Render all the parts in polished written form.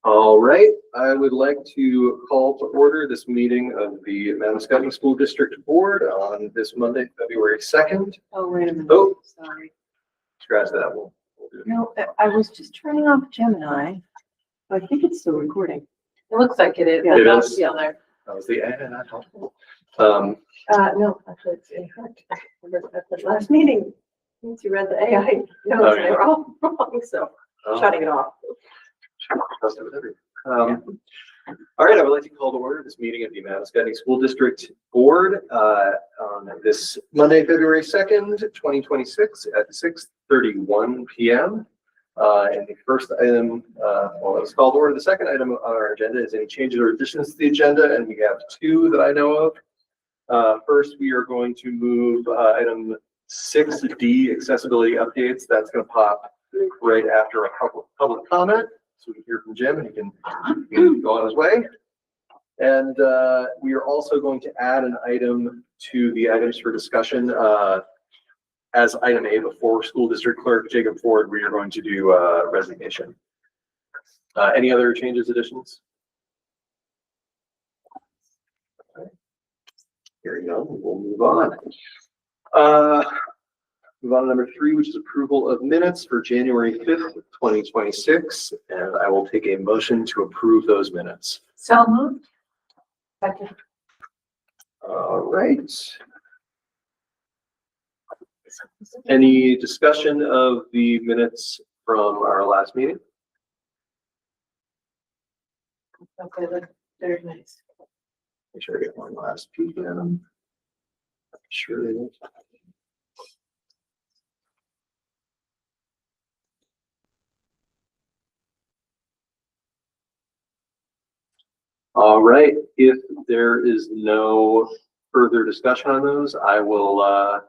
All right, I would like to call to order this meeting of the MASD School District Board on this Monday, February 2nd. Oh, wait a minute. Oh, Sorry. scratch that. We'll do it. No, I was just turning off Gemini. I think it's still recording. It looks like it is. Yeah, it is. The other. That was the ad. No, actually, it's incorrect. At the last meeting, once you read the AI notes, they were all wrong, so shutting it off. All right, I would like to call to order this meeting of the MASD School District Board on this Monday, February 2nd, 2026 at 6:31 p.m. And the first item, well, let's call to order. The second item on our agenda is any changes or additions to the agenda, and we have two that I know of. First, we are going to move item 6D, accessibility updates. That's going to pop right after a public comment. So we can hear from Jim and he can go on his way. And we are also going to add an item to the items for discussion. As item A before School District Clerk Jacob Ford, we are going to do resignation. Any other changes, additions? Okay. Here we go. We'll move on. Move on to number 3, which is approval of minutes for January 5th, 2026. And I will take a motion to approve those minutes. So moved. Second. All right. Any discussion of the minutes from our last meeting? Okay, very nice. Make sure I get one last peek at them. Sure it is. All right, if there is no further discussion on those, I will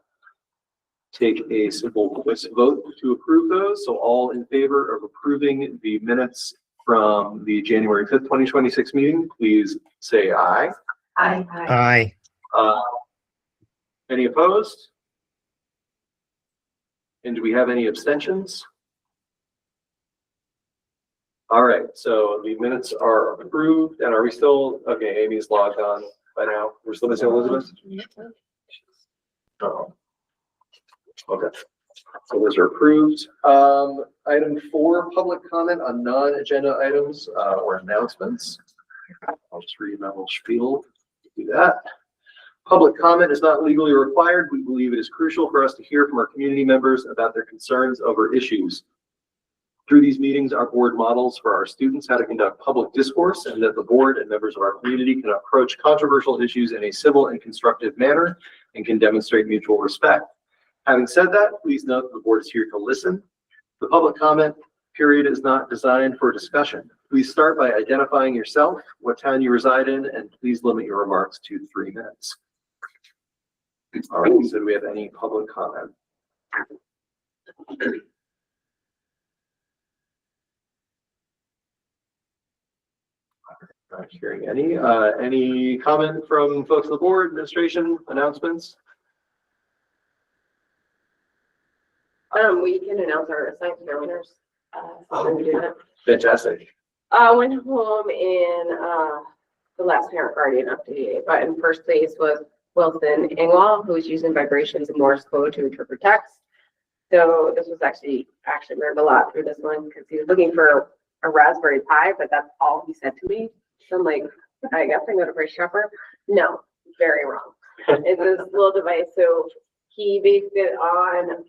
take a simple voice vote to approve those. So all in favor of approving the minutes from the January 5th, 2026 meeting, please say aye. Aye. Aye. Any opposed? And do we have any abstentions? All right, so the minutes are approved, and are we still, okay, Amy's logged on by now. We're still missing Elizabeth? Oh. Okay, so those are approved. Item 4, public comment on non-agenda items or announcements. I'll just read my little spiel. Do that. Public comment is not legally required. We believe it is crucial for us to hear from our community members about their concerns over issues. Through these meetings, our board models for our students how to conduct public discourse, and that the board and members of our community can approach controversial issues in a civil and constructive manner and can demonstrate mutual respect. Having said that, please note that the board is here to listen. The public comment period is not designed for discussion. Please start by identifying yourself, what town you reside in, and please limit your remarks to 3 minutes. All right, so do we have any public comment? Not hearing any. Any comment from folks on the board, administration, announcements? We can announce our assigned care winners. So we do that. Fantastic. Went home in the last parent guardian update, but in first place was Wilson Engwall, who was using vibrations and Morse code to interpret text. So this was actually learned a lot through this one because he was looking for a Raspberry Pi, but that's all he said to me. So I'm like, I guess I go to Price Chopper. No, very wrong. It's this little device. So he based it on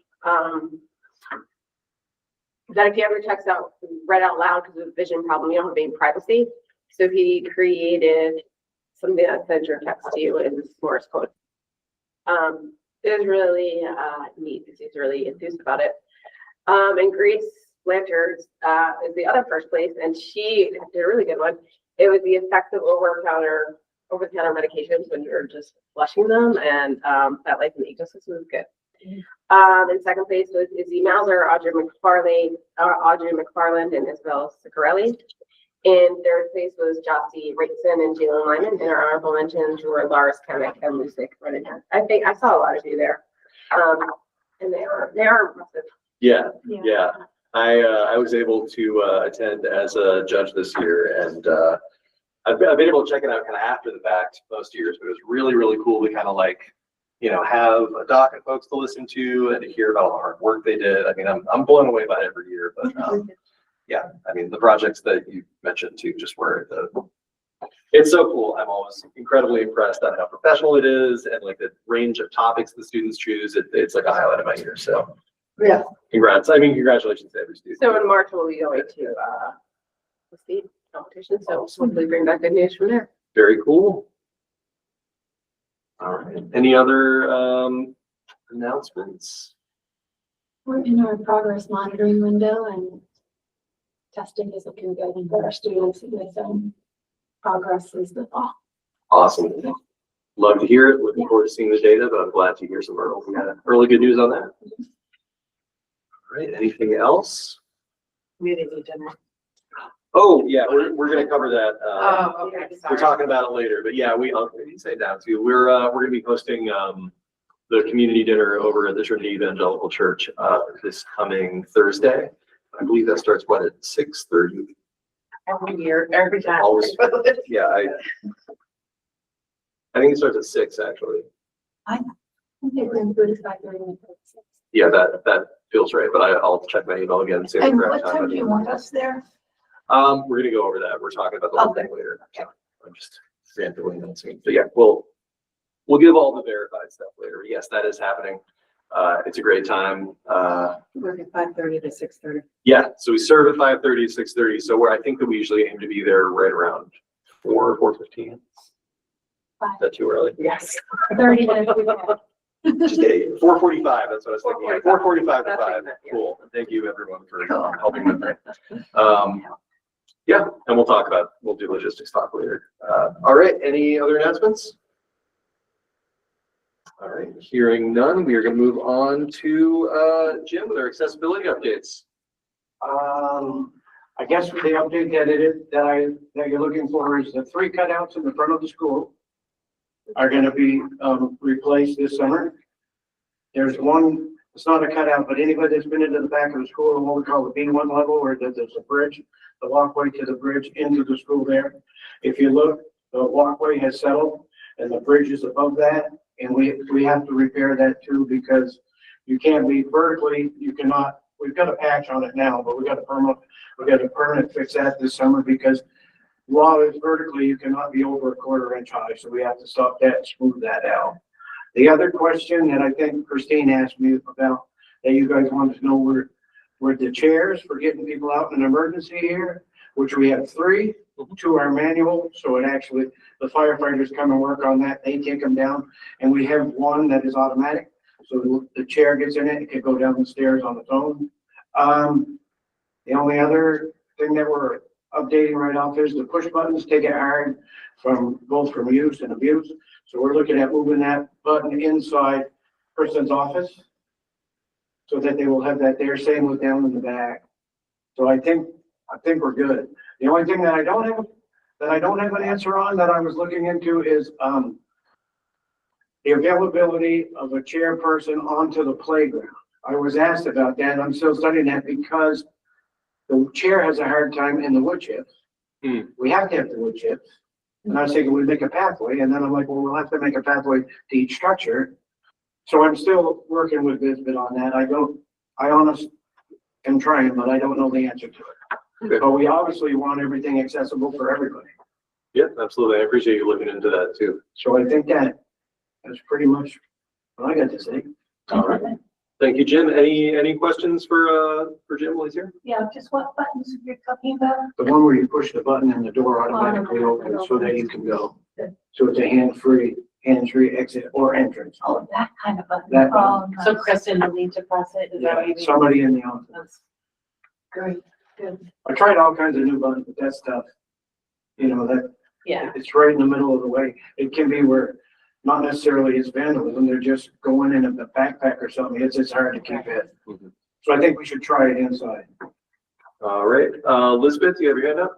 that if you ever text out, read out loud because of a vision problem, you don't have any privacy. So he created something that sends your text to you in Morse code. It was really neat because he's really enthused about it. And Grace Lanterns is the other first place, and she did a really good one. It was the effects of over-the-counter medications when you're just flushing them, and that life in the ecosystem is good. In second place was Izzy Mauser, Audrey McFarland, and Isabel Ciccarelli. In third place was Jossie Rakeson and Jalen Lyman. And our honorable mentions were Lars Kemick and Lucic Renan. I think I saw a lot of you there. And they are impressive. Yeah. I was able to attend as a judge this year, and I've been able to check it out kind of after the fact most years, but it was really, really cool to kind of like, have a doc of folks to listen to and to hear about all the hard work they did. I mean, I'm blown away by it every year, but yeah, I mean, the projects that you mentioned too, just where it's so cool. I'm always incredibly impressed at how professional it is and like the range of topics the students choose. It's like a highlight of my year. So Yeah. congrats. I mean, congratulations to every student. So in March, we'll be going to, the speed competition, so hopefully bring back good news from there. Very cool. All right. Any other announcements? We're in our progress monitoring window and testing is looking good for our students with progress is the fall. Awesome. Love to hear it. Looking forward to seeing the data, but I'm glad to hear some early good news on that. All right. Anything else? Community dinner. Oh, yeah, we're going to cover that. Okay, We're sorry. talking about it later, but yeah, I'll say it down too. We're going to be hosting the community dinner over at the Trinity Evangelical Church this coming Thursday. I believe that starts at 6:30. Every year, every time. Always. Yeah, I think it starts at 6 actually. I think we're in 35 minutes. Yeah, that feels right, but I'll check my email again and see. And what time do you want us there? We're gonna go over that. We're talking about the whole thing later. Yeah, I'm just randomly announcing. But yeah, we'll give all the verified stuff later. Yes, that is happening. It's a great time. Work at 5:30 to 6:30. Yeah, so we serve at 5:30 to 6:30. So I think that we usually aim to be there right around 4:15. Is that too early? Yes. 30 minutes. Just 4:45. That's what I was thinking. 4:45 to That's 5. it, yeah. Cool. Thank you everyone for helping with that. Yeah, and we'll do logistics talk later. All right, any other announcements? All right, hearing none, we are going to move on to Jim with our accessibility updates. I guess the update that you're looking for is the 3 cutouts in the front of the school are going to be replaced this summer. There's one, it's not a cutout, but anybody that's been into the back of the school, what we call the B1 level, where there's a bridge, the walkway to the bridge into the school there. If you look, the walkway has settled and the bridge is above that. And we have to repair that too, because you can't be vertically, you cannot, we've got a patch on it now, but we got a permanent fix that this summer, because while it's vertically, you cannot be over a 1/4 inch high. So we have to stop that and smooth that out. The other question that I think Christine asked me about, that you guys wanted to know were the chairs for getting people out in an emergency here, which we have 3. 2 are manual, so it actually, the firefighters come and work on that, they take them down, and we have 1 that is automatic, so the chair gets in it, it can go down the stairs on its own. The only other thing that we're updating right off is the push buttons take it hard both from use and abuse, so we're looking at moving that button inside person's office so that they will have that there, same with down in the back. So I think we're good. The only thing that I don't have an answer on that I was looking into is the availability of a chairperson onto the playground. I was asked about that. I'm still studying that because the chair has a hard time in the wood chips. We have to have the wood chips. And I was thinking we'd make a pathway, and then I'm like, well, we'll have to make a pathway to each structure. So I'm still working with Bisbit on that. I honestly am trying, but I don't know the answer to it. Okay. But we obviously want everything accessible for everybody. Yeah, absolutely. I appreciate you looking into that too. So I think that's pretty much what I got to say. All right. Thank you, Jim. Any questions for Jim while he's here? Yeah, just what buttons you're talking about? The one where you push the button and the door automatically opens so that you can go. So it's a hands-free exit or entrance. Oh, that kind of button. That Oh, So nice. Kristen will need to press it. Is that what you mean? Somebody in the office. That's great. Good. I tried all kinds of new buttons, but that stuff, that Yeah. it's right in the middle of the way. It can be where not necessarily it's vandalism, they're just going in a backpack or something. It's hard to keep it. Mhm. So I think we should try it inside. All right. Elizabeth, you have your hand up?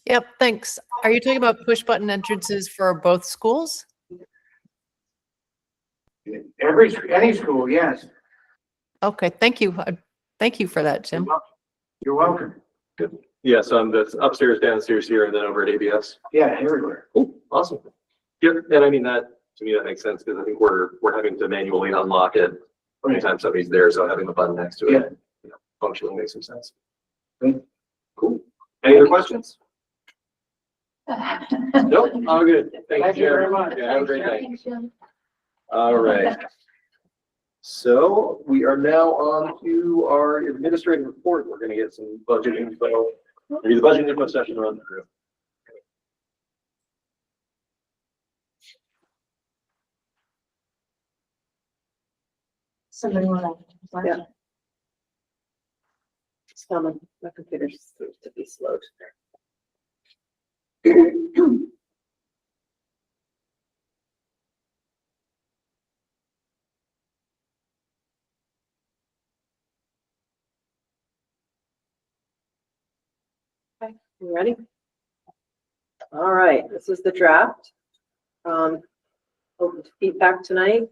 Yep, thanks. Are you talking about push button entrances for both schools? Any school, yes. Okay, thank you. Thank you for that, Jim. You're welcome. Good. Yeah, so that's upstairs, downstairs here, and then over at ABS. Yeah, everywhere. Cool, awesome. Yep, and I mean that, to me, that makes sense, because I think we're having to manually unlock it anytime somebody's there, so having the button next to it, you know, functionally makes some sense. Good. Cool. Any other questions? Nope, all good. Thank you, very Jared. much. Yeah, have a great night. Thanks, Jim. All right. So we are now on to our administrative report. We're going to get some budget info. Maybe the budget info session run through. Somebody wanna? Yeah. My computer seems to be slow today. Okay, you ready? All right, this is the draft. Open to feedback tonight.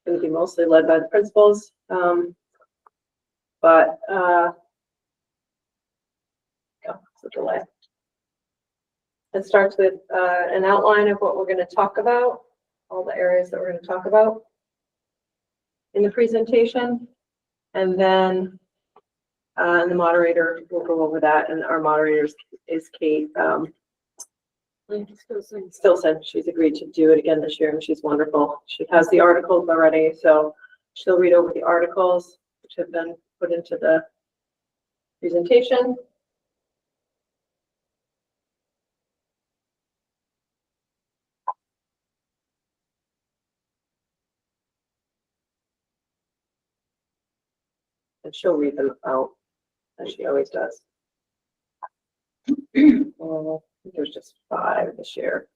Going to be mostly led by the principals. But it's a delay. It starts with an outline of what we're going to talk about, all the areas that we're going to talk about in the presentation. And then the moderator will go over that. And our moderator is Kate Stilson. She's agreed to do it again this year, and she's wonderful. She has the articles already, so she'll read over the articles, which have been put into the presentation. And she'll read them out, as she always does. I think there's just 5 this year.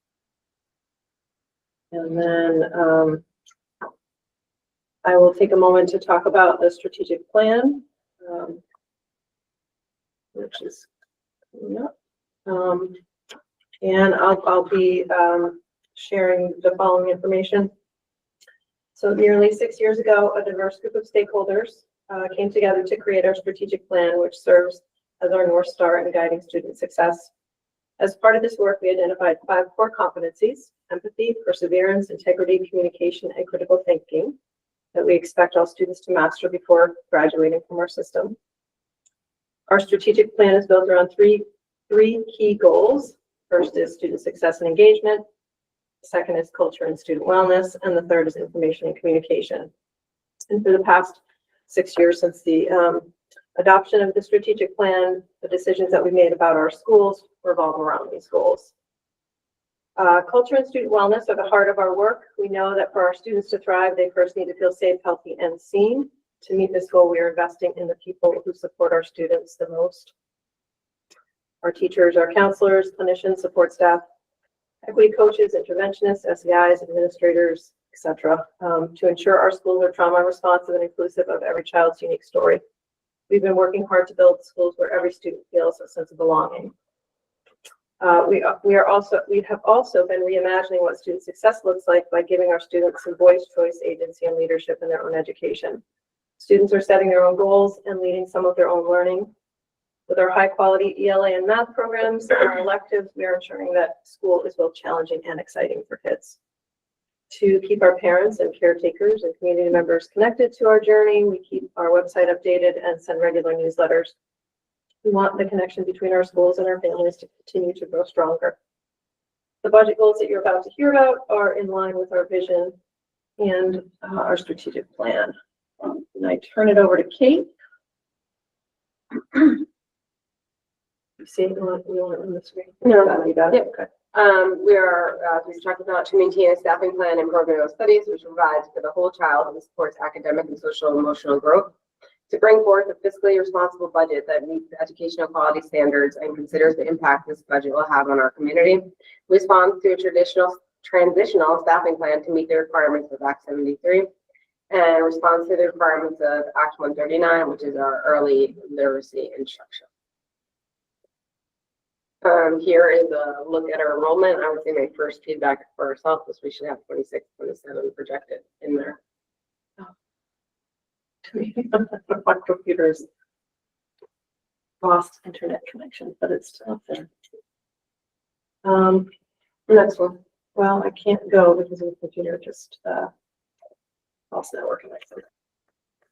And then I will take a moment to talk about the strategic plan, which is coming up. And I'll be sharing the following information. So nearly 6 years ago, a diverse group of stakeholders came together to create our strategic plan, which serves as our North Star in guiding student success. As part of this work, we identified 5 core competencies: empathy, perseverance, integrity, communication, and critical thinking that we expect all students to master before graduating from our system. Our strategic plan is built around three key goals. First is student success and engagement. The second is culture and student wellness. And the third is information and communication. And for the past 6 years since the adoption of the strategic plan, the decisions that we made about our schools revolve around these goals. Culture and student wellness are the heart of our work. We know that for our students to thrive, they first need to feel safe, healthy, and seen. To meet this goal, we are investing in the people who support our students the most. Our teachers, our counselors, clinicians, support staff, equity coaches, interventionists, SEIs, administrators, etc., to ensure our schools are trauma responsive and inclusive of every child's unique story. We've been working hard to build schools where every student feels a sense of belonging. We have also been reimagining what student success looks like by giving our students some voice, choice, agency, and leadership in their own education. Students are setting their own goals and leading some of their own learning. With our high-quality ELA and math programs and our electives, we are ensuring that school is both challenging and exciting for kids. To keep our parents and caretakers and community members connected to our journey, we keep our website updated and send regular newsletters. We want the connection between our schools and our families to continue to grow stronger. The budget goals that you're about to hear about are in line with our vision and our strategic plan. And I turn it over to Kate. See it on the screen? No. You got it? Okay. We are, we talked about to maintain a staffing plan and program of studies which provides for the whole child and supports academic and social and emotional growth. To bring forth a fiscally responsible budget that meets the educational quality standards and considers the impact this budget will have on our community. Responds to a transitional staffing plan to meet the requirements of Act 73. And responds to the requirements of Act 139, which is our early literacy instruction. Here is a look at our enrollment. I would say my first feedback for ourselves is we should have 26, 27 projected in there. My computer's lost internet connection, but it's still up there. Next one. Well, I can't go because of the computer just, lost network connection.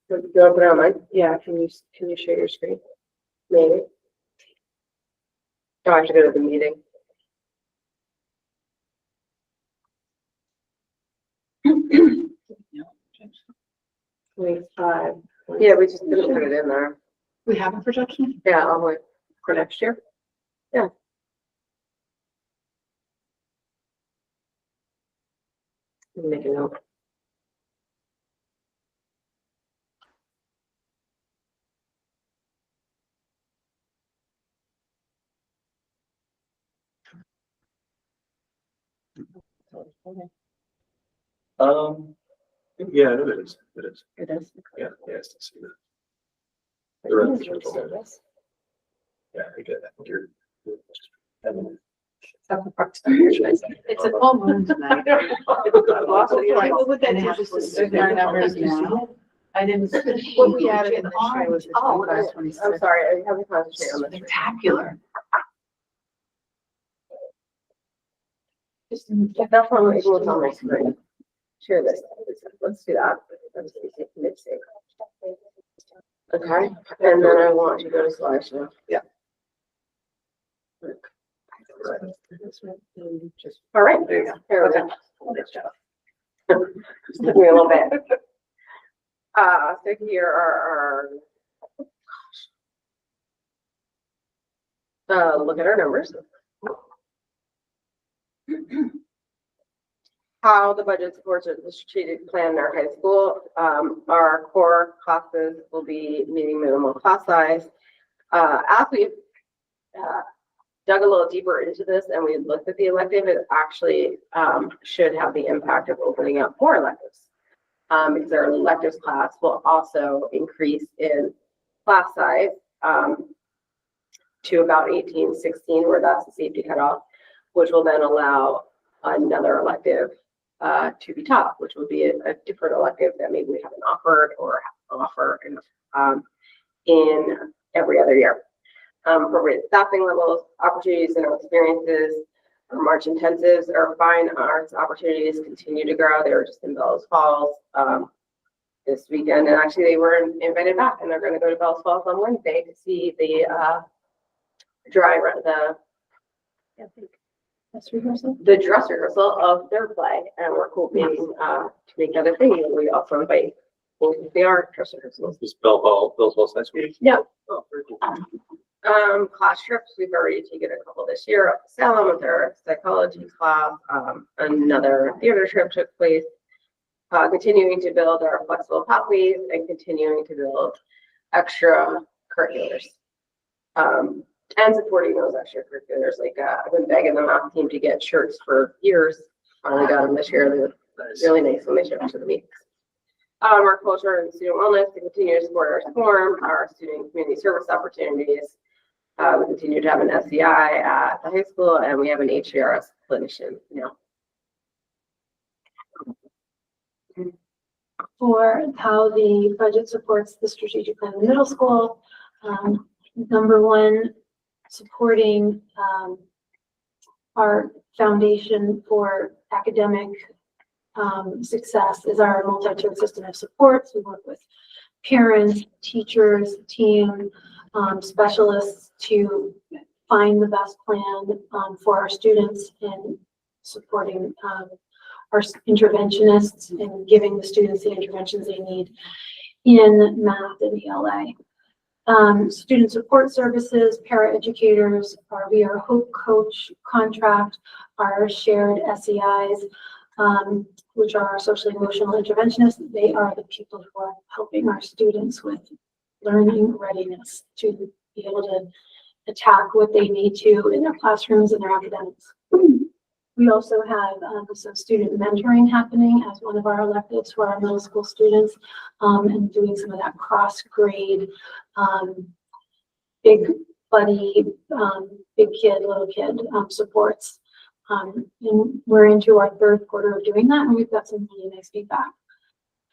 You want to put it on mine? Yeah, can you share your screen? Maybe. Oh, I have to go to the meeting. 25. Yeah, we just didn't put it in there. We have a projection? Yeah, I'll wait. For next year? Yeah. Make a note. Yeah, it is. It is. It is. Yeah, yeah, I still see that. The rest is your fault. Yeah, I get that. You're. It's a full moon tonight. I didn't. What we added in in this year was the Oh, 25, I'm 26. sorry, I haven't concentrated on this. Spectacular. That's on my, it's on my screen. Share this. Let's do that. Let's see, mid-sync. Okay, and then I want to go to slideshow. Yeah. All right, There you go. here we go. Nice job. Took me a little bit. So here are our, look at our numbers. How the budget supports the strategic plan in our high school. Our core classes will be meeting minimum class size. As we dug a little deeper into this and we looked at the elective, it actually should have the impact of opening up more electives. Because our electives class will also increase in class size to about 18, 16, where that's the safety cutoff, which will then allow another elective to be taught, which will be a different elective that maybe we haven't offered or offer in every other year. Appropriate staffing levels, opportunities and experiences. Our March intensives, our fine arts opportunities continue to grow. They were just in Bellows Falls this weekend, and actually they were invited back, and they're going to go to Bellows Falls on Wednesday to see the dress rehearsal of their play, and we're hoping to make another thing. And we also invite both of the art dress rehearsals. Is Bell's next week? Yeah. Oh, very cool. Class trips, we've already taken a couple this year up to Salem with our psychology class. Another theater trip took place. Continuing to build our flexible pathways and continuing to build extra curriculars. And supporting those extracurriculars. Like I've been begging the math team to get shirts for years. Finally got them this year. They're really nice when they show up to the meetings. Our culture and student wellness to continue to support our SCORM, our student community service opportunities. We continue to have an SCI at the high school, and we have an HCRS clinician now. For how the budget supports the strategic plan in the middle school, number one, supporting our foundation for academic success is our multi-tiered system of supports. We work with parents, teachers, team, specialists to find the best plan for our students and supporting our interventionists and giving the students the interventions they need in math and ELA. Student support services, paraeducators, our We Are Hope Coach contract, our shared SEIs, which are our social emotional interventionists. They are the people who are helping our students with learning readiness to be able to attack what they need to in their classrooms and their academics. We also have some student mentoring happening as one of our electives for our middle school students, and doing some of that cross-grade, big buddy, big kid, little kid supports. And we're into our third quarter of doing that, and we've got some really nice feedback.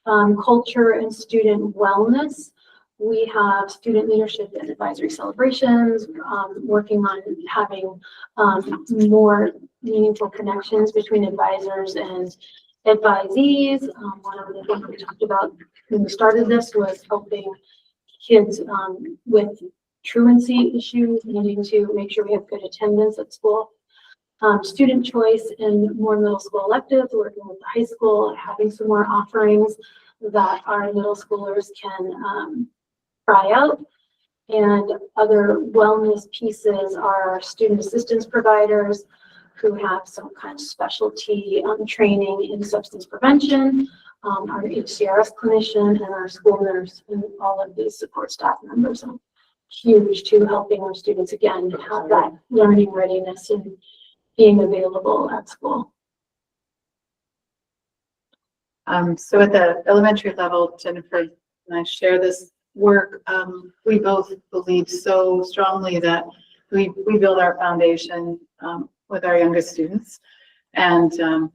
Culture and student wellness. We have student leadership and advisory celebrations, working on having more meaningful connections between advisors and advisees. One of the things we talked about when we started this was helping kids with truancy issues, needing to make sure we have good attendance at school. Student choice and more middle school electives, working with the high school, having some more offerings that our middle schoolers can try out. And other wellness pieces are student assistance providers who have some kind of specialty training in substance prevention, our HCRS clinician and our school nurse, and all of these support staff members are huge to helping our students again have that learning readiness and being available at school. So at the elementary level, Jennifer and I share this work. We both believe so strongly that we build our foundation with our youngest students, and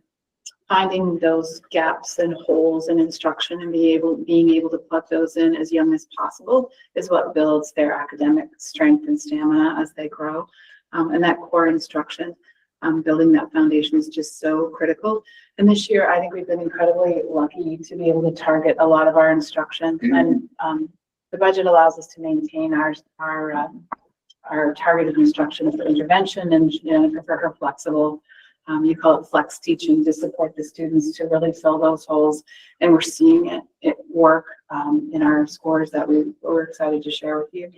finding those gaps and holes in instruction and being able to plug those in as young as possible is what builds their academic strength and stamina as they grow. And that core instruction, building that foundation is just so critical. And this year, I think we've been incredibly lucky to be able to target a lot of our instruction, and the budget allows us to maintain our targeted instruction for intervention and for her flexible. You call it flex teaching, to support the students to really fill those holes. And we're seeing it work in our scores that we're excited to share with you.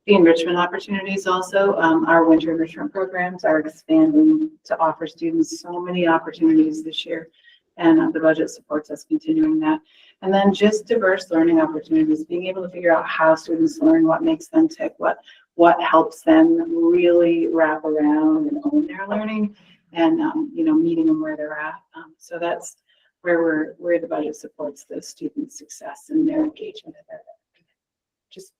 The enrichment opportunities also, our winter enrichment programs are expanding to offer students so many opportunities this year. And the budget supports us continuing that. And then just diverse learning opportunities, being able to figure out how students learn, what makes them tick, what helps them really wrap around and own their learning, and meeting them where they're at. So that's where the budget supports the student success and their engagement. Just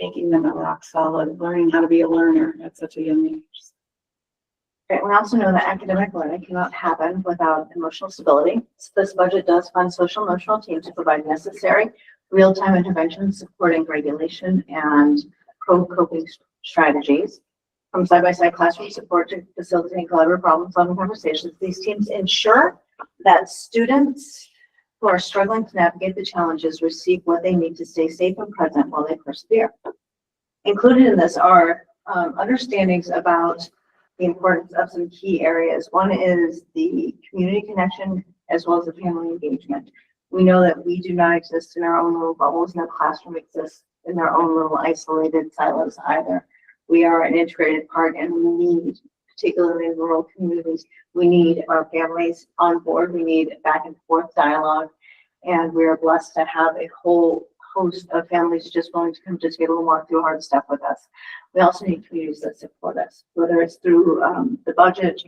making them a rock solid, learning how to be a learner at such a young age. Right, we also know that academic learning cannot happen without emotional stability. So this budget does fund social emotional teams to provide necessary real-time interventions supporting regulation and coping strategies. From side-by-side classroom support to facilitating collaborative problem-solving conversations, these teams ensure that students who are struggling to navigate the challenges receive what they need to stay safe and present while they persevere. Included in this are understandings about the importance of some key areas. One is the community connection as well as the family engagement. We know that we do not exist in our own little bubbles. No classroom exists in their own little isolated silos either. We are an integrated part, and we need, particularly in rural communities, we need our families on board. We need back and forth dialogue, and we are blessed to have a whole host of families just willing to come to the table and walk through hard stuff with us. We also need communities that support us, whether it's through the budget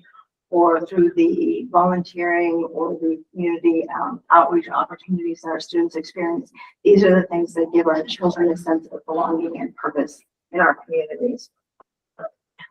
or through the volunteering or the community outreach opportunities that our students experience. These are the things that give our children a sense of belonging and purpose in our communities.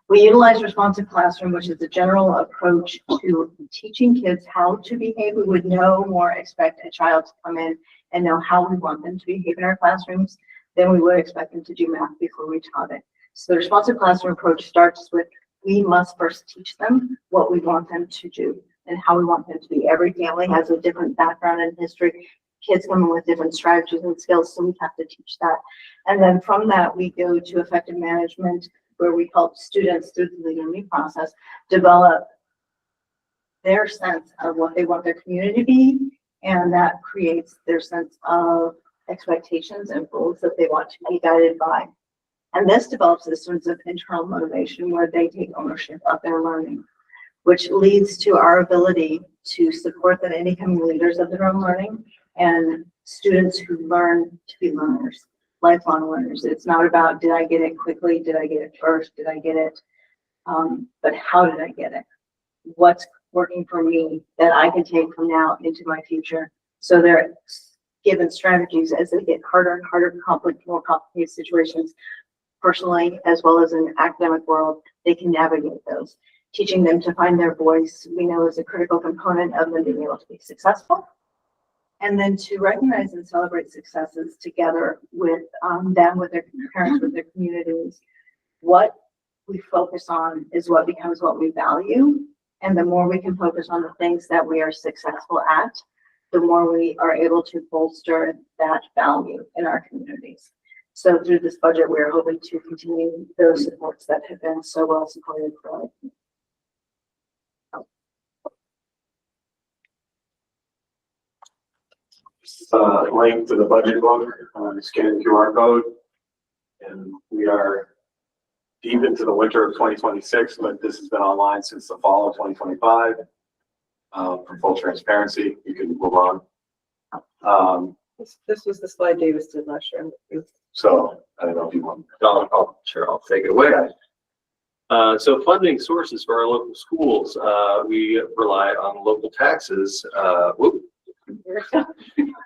We utilize responsive classroom, which is the general approach to teaching kids how to behave. We would no more expect a child to come in and know how we want them to behave in our classrooms than we would expect them to do math before we taught it. So the responsive classroom approach starts with, we must first teach them what we want them to do and how we want them to be. Every family has a different background and history. Kids come in with different strategies and skills, so we have to teach that. And then from that, we go to effective management, where we help students through the learning process develop their sense of what they want their community to be, and that creates their sense of expectations and goals that they want to be guided by. And this develops a sense of internal motivation where they take ownership of their learning, which leads to our ability to support them in becoming leaders of their own learning and students who learn to be learners, lifelong learners. It's not about, did I get it quickly? Did I get it first? Did I get it? But how did I get it? What's working for me that I can take from now into my future? So they're given strategies as they get harder and harder, more complicated situations, personally as well as in the academic world, they can navigate those. Teaching them to find their voice, we know, is a critical component of them being able to be successful. And then to recognize and celebrate successes together with them, with their parents, with their communities. What we focus on is what becomes what we value. And the more we can focus on the things that we are successful at, the more we are able to bolster that value in our communities. So through this budget, we are hoping to continue those supports that have been so well supported for. Link to the budget book, scan QR code. And we are deep into the winter of 2026, but this has been online since the fall of 2025. For full transparency, you can move on. This was the slide Davis did last year. So I don't know if you want. Sure, I'll take it away. So funding sources for our local schools, we rely on local taxes.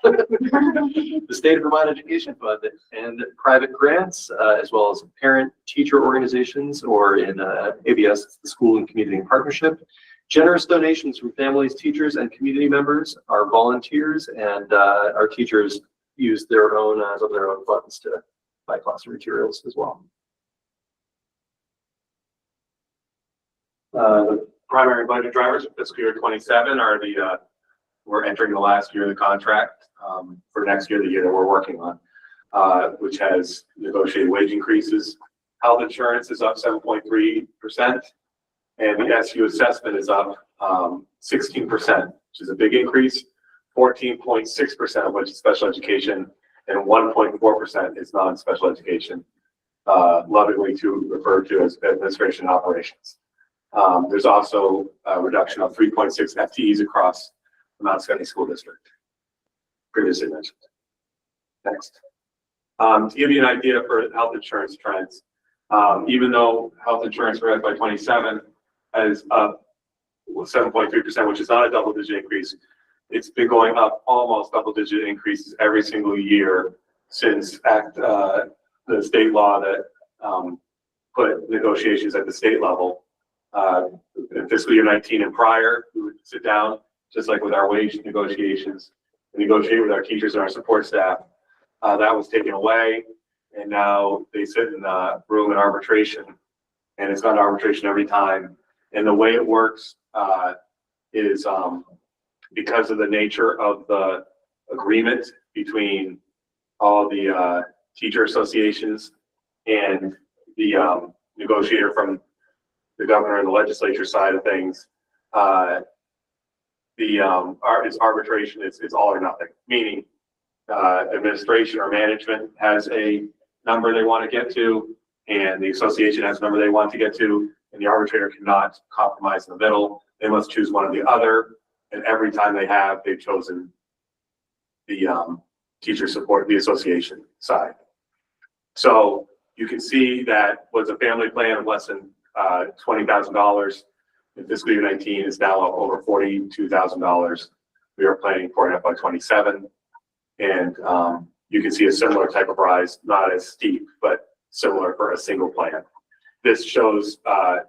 The State of Vermont Education Fund and private grants, as well as parent-teacher organizations, or in ABS, it's the School and Community Partnership. Generous donations from families, teachers, and community members, our volunteers, and our teachers use their own funds to buy classroom materials as well. The primary budget drivers for fiscal year 27 are we're entering the last year of the contract for next year, the year that we're working on, which has negotiated wage increases. Health insurance is up 7.3%, and the SU assessment is up 16%, which is a big increase. 14.6% of which is special education, and 1.4% is non-special education, lovingly refer to as administration operations. There's also a reduction of 3.6 FTEs across the Mount Scotty School District, previously mentioned. Next. To give you an idea for health insurance trends, even though health insurance for FY27 is up 7.3%, which is not a double-digit increase, it's been going up almost double-digit increases every single year since the state law that put negotiations at the state level. In fiscal year 19 and prior, we would sit down, just like with our wage negotiations, and negotiate with our teachers and our support staff. That was taken away, and now they sit in the room in arbitration, and it's gone to arbitration every time. And the way it works is because of the nature of the agreement between all the teacher associations and the negotiator from the governor and the legislature side of things, it's arbitration. It's all or nothing, meaning administration or management has a number they want to get to, and the association has a number they want to get to, and the arbitrator cannot compromise in the middle. They must choose one or the other, and every time they've chosen the teacher support, the association side. So you can see that was a family plan of less than $20,000 in fiscal year 19 is now up over $42,000. We are planning for FY27, and you can see a similar type of rise, not as steep, but similar for a single plan. This shows,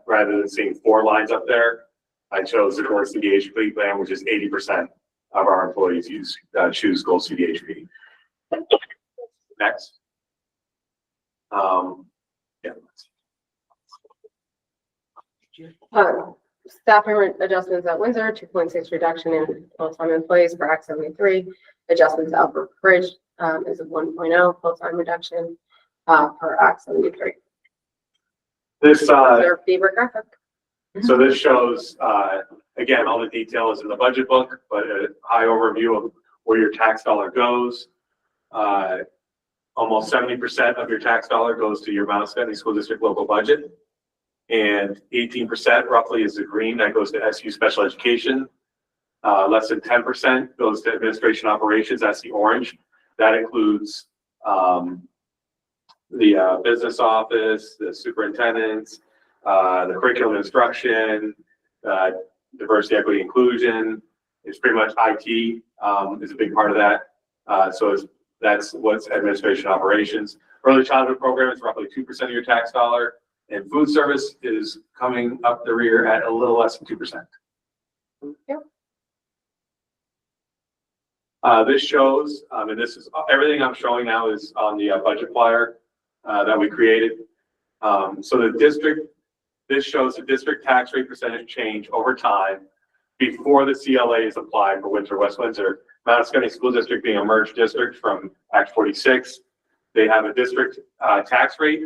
rather than seeing 4 lines up there, I chose the Gold CDHP plan, which is 80% of our employees choose Gold CDHP. Next. Staff member adjustments at Windsor, 2.6 reduction in full-time employees for Act 73. Adjustments at Upper Bridge is a 1.0 full-time reduction per Act 73. This Beaver graphic. So this shows, again, all the detail is in the budget book, but a high overview of where your tax dollar goes. Almost 70% of your tax dollar goes to your Mount Scotty School District local budget. And 18% roughly is the green that goes to SU special education. Less than 10% goes to administration operations. That's the orange. That includes the business office, the superintendents, the curriculum instruction, diversity, equity, inclusion. It's pretty much IT is a big part of that. So that's what's administration operations. Early childhood program is roughly 2% of your tax dollar, and food service is coming up the rear at a little less than 2%. Yep. This shows, and this is, everything I'm showing now is on the budget flyer that we created. So the district, this shows the district tax rate percentage change over time before the CLA is applied for Windsor, West Windsor. Madison County School District being a merged district from Act 46. They have a district tax rate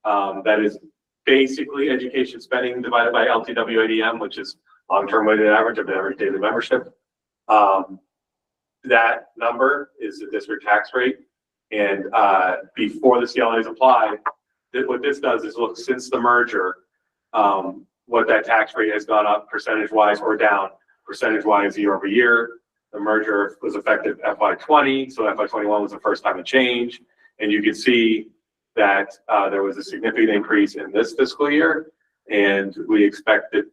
that is basically education spending divided by LTW-ADM, which is long-term weighted average of the average daily membership. That number is the district tax rate. And before the CLA is applied, what this does is look since the merger, what that tax rate has gone up percentage-wise or down percentage-wise year over year. The merger was effective FY20, so FY21 was the first time it changed. And you can see that there was a significant increase in this fiscal year. And we expect that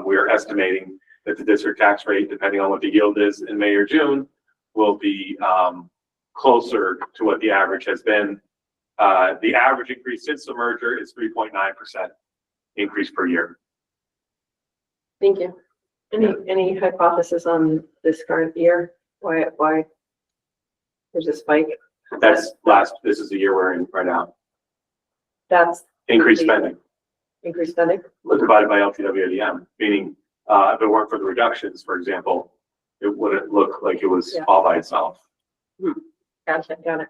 we are estimating that the district tax rate, depending on what the yield is in May or June, will be closer to what the average has been. The average increase since the merger is 3.9% increase per year. Thank you. Any hypothesis on this current year? Why there's a spike? This is the year we're in right now. That's Increased spending increased spending. divided by LTW-ADM, meaning if it weren't for the reductions, for example, it wouldn't look like it was all by itself. Gotcha. Got it.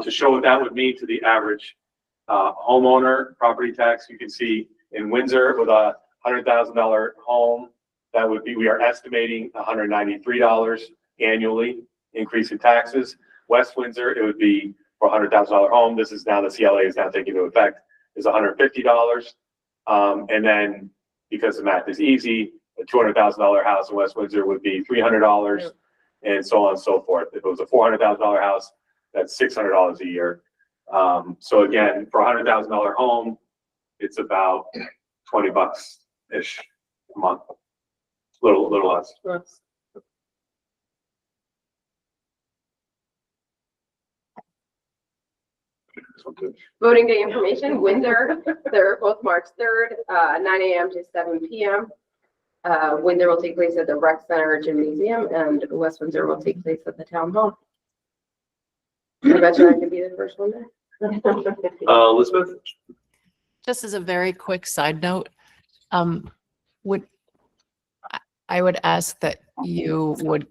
To show what that would mean to the average homeowner property tax, you can see in Windsor with a $100,000 home, that would be, we are estimating $193 annually increase in taxes. West Windsor, it would be for a $100,000 home. This is now, the CLA is now taking into effect, is $150. And then because the math is easy, a $200,000 house in West Windsor would be $300 and so on and so forth. If it was a $400,000 house, that's $600 a year. So again, for a $100,000 home, it's about $20-ish a month, little less. Voting day information, Windsor, they're both March 3rd, 9 a.m. to 7 p.m. Windsor will take place at the Rec Center Gymnasium, and West Windsor will take place at the Town Hall. I bet you I could be the first one there. Elizabeth? Just as a very quick side note, would I would ask that you would,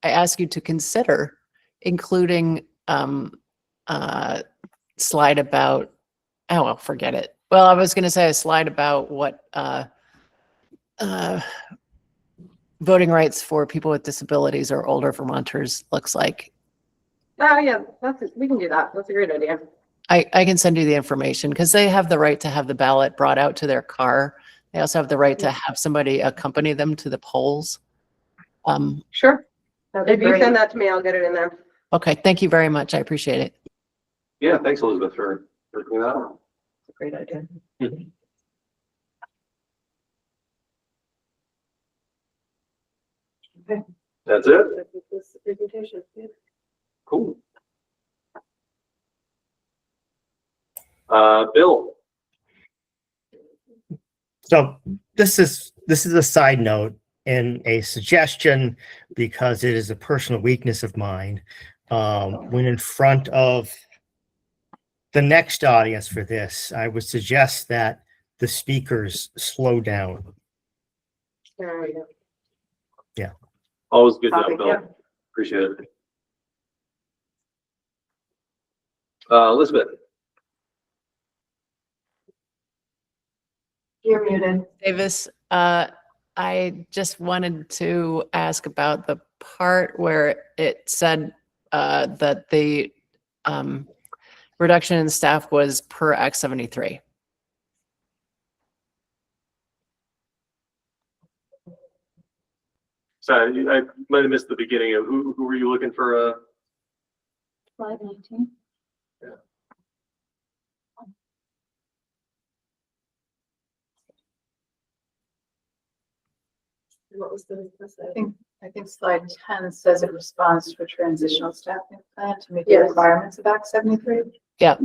I ask you to consider including slide about, oh, well, forget it. Well, I was going to say a slide about what voting rights for people with disabilities or older Vermonters looks like. Oh yeah, we can do that. That's a great idea. I can send you the information because they have the right to have the ballot brought out to their car. They also have the right to have somebody accompany them to the polls. Sure. That'd If be you great. send that to me, I'll get it in there. Okay, thank you very much. I appreciate it. Yeah, thanks, Elizabeth, for bringing that up. It's a great idea. Okay. That's it? This is the presentation. Yeah. Cool. Bill? So this is a side note and a suggestion because it is a personal weakness of mine. When in front of the next audience for this, I would suggest that the speakers slow down. There we go. Always good job, Topic, Bill. yeah. Appreciate it. Elizabeth? You're muted. Davis, I just wanted to ask about the part where it said that the reduction in staff was per Act 73. Sorry, I might have missed the beginning of who were you looking for? Slide 19. What was the? I think slide 10 says it responds to a transitional staffing plan to meet the Yes. requirements of Act 73. It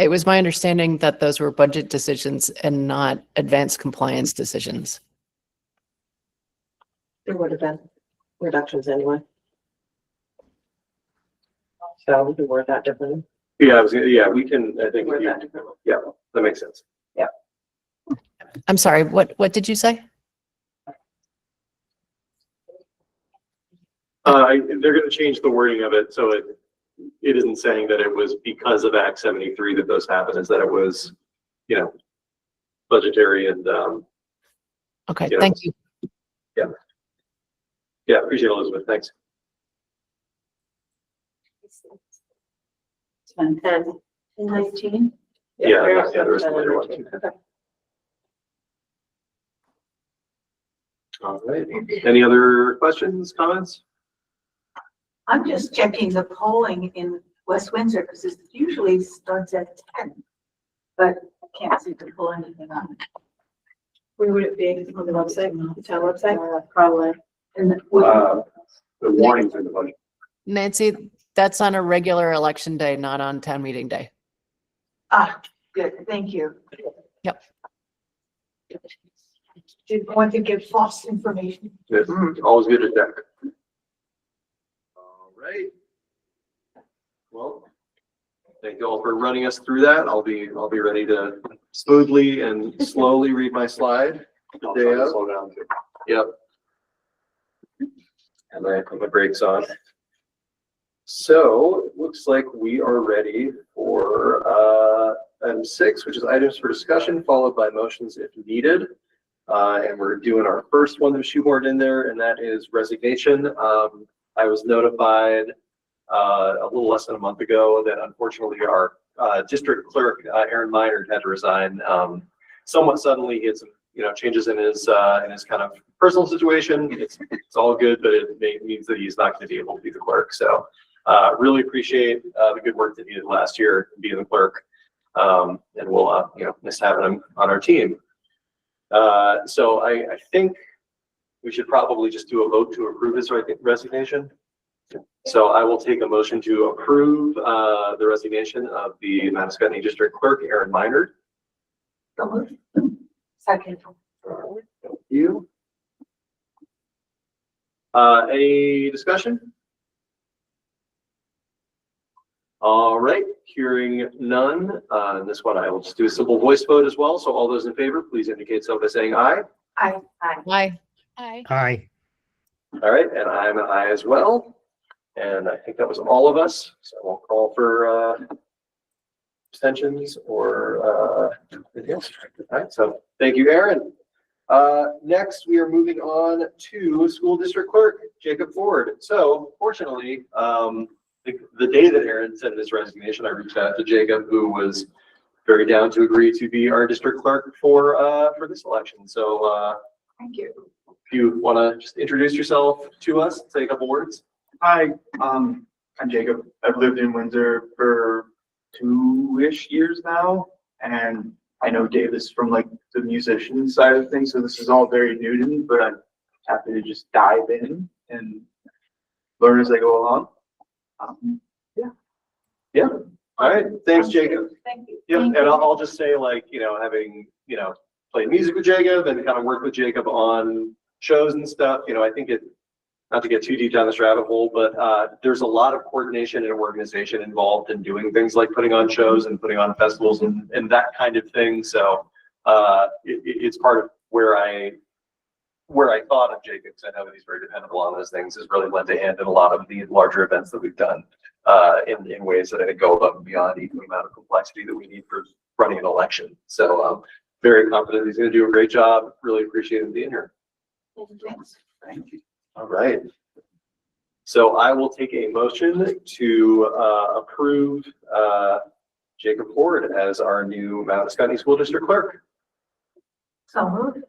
was my understanding that those were budget decisions and not advanced compliance decisions. There would have been reductions anyway. So we can word that differently. Yeah, we can, I think, Word that differently. yeah, that makes sense. I'm sorry, what did you say? They're gonna change the wording of it, so it isn't saying that it was because of Act 73 that those happened, is that it was, budgetary and, Okay, Yeah. thank you. yeah, appreciate it, Elizabeth, thanks. It's fine. And 19. Yeah, there's there was some later one. Okay. All right, any other questions, comments? I'm just checking the polling in West Windsor because it usually starts at 10. But I can't seem to pull anything up. Where would it be on the website, the town website? Probably. And The warnings in the budget. Nancy, that's on a regular election day, not on town meeting day. good, thank you. Yep. Didn't want to give false information. Yes, always good to check. All right. Well, thank you all for running us through that. I'll be ready to smoothly and slowly read my slide. I'll try to slow down too. Yep. And I put my brakes on. So it looks like we are ready for item 6, which is items for discussion, followed by motions if needed. And we're doing our first one to shoehorn in there, and that is resignation. I was notified a little less than a month ago that unfortunately our district clerk, Aaron Minard, had to resign somewhat suddenly. He had some changes in his kind of personal situation. It's all good, but it means that he's not going to be able to be the clerk. So really appreciate the good work that he did last year being the clerk, and we'll miss having him on our team. So I think we should probably just do a vote to approve his resignation. So I will take a motion to approve the resignation of the Manascutney District Clerk, Aaron Minard. Second. Thank you. Any discussion? All right, hearing none. This one I will just do a simple voice vote as well. So all those in favor, please indicate so by saying aye. Aye. Aye. Hi. All right, and I'm an aye as well. And I think that was all of us. So I won't call for abstentions or anything else. All right, so thank you, Aaron. Next, we are moving on to School District Clerk, Jacob Ford. So fortunately, the day that Aaron sent his resignation, I reached out to Jacob, who was very down to agree to be our district clerk for this election. So Thank you. if you want to just introduce yourself to us, say a couple words. Hi, I'm Jacob. I've lived in Windsor for 2-ish years now, and I know Davis from like the musician side of things, so this is all very new to me, but I'm happy to just dive in and learn as I go along. Yeah. All right. Thanks, Jacob. Thank you. Yep. Thank And you. I'll just say, like, having, played music with Jacob and kind of worked with Jacob on shows and stuff, I think not to get too deep down this rabbit hole, but there's a lot of coordination and organization involved in doing things like putting on shows and putting on festivals and that kind of thing. So it's part of where I thought of Jacob, because I know that he's very dependable on those things, has really lent a hand in a lot of the larger events that we've done in ways that I think go above and beyond even the amount of complexity that we need for running an election. So I'm very confident he's going to do a great job. Really appreciate him being here. Thanks. Thank you. All right. So I will take a motion to approve Jacob Ford as our new Manascutney School District Clerk. So moved.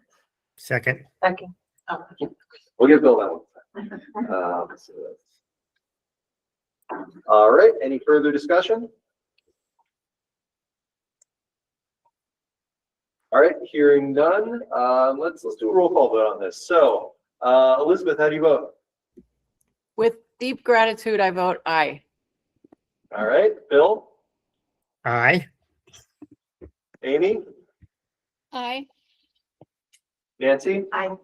Second. Second. We'll give Bill that one. All right. Any further discussion? All right. Hearing none. Let's do a roll call vote on this. So Elizabeth, how do you vote? With deep gratitude, I vote aye. All right. Bill, Aye. Amy, Aye. Nancy, Aye.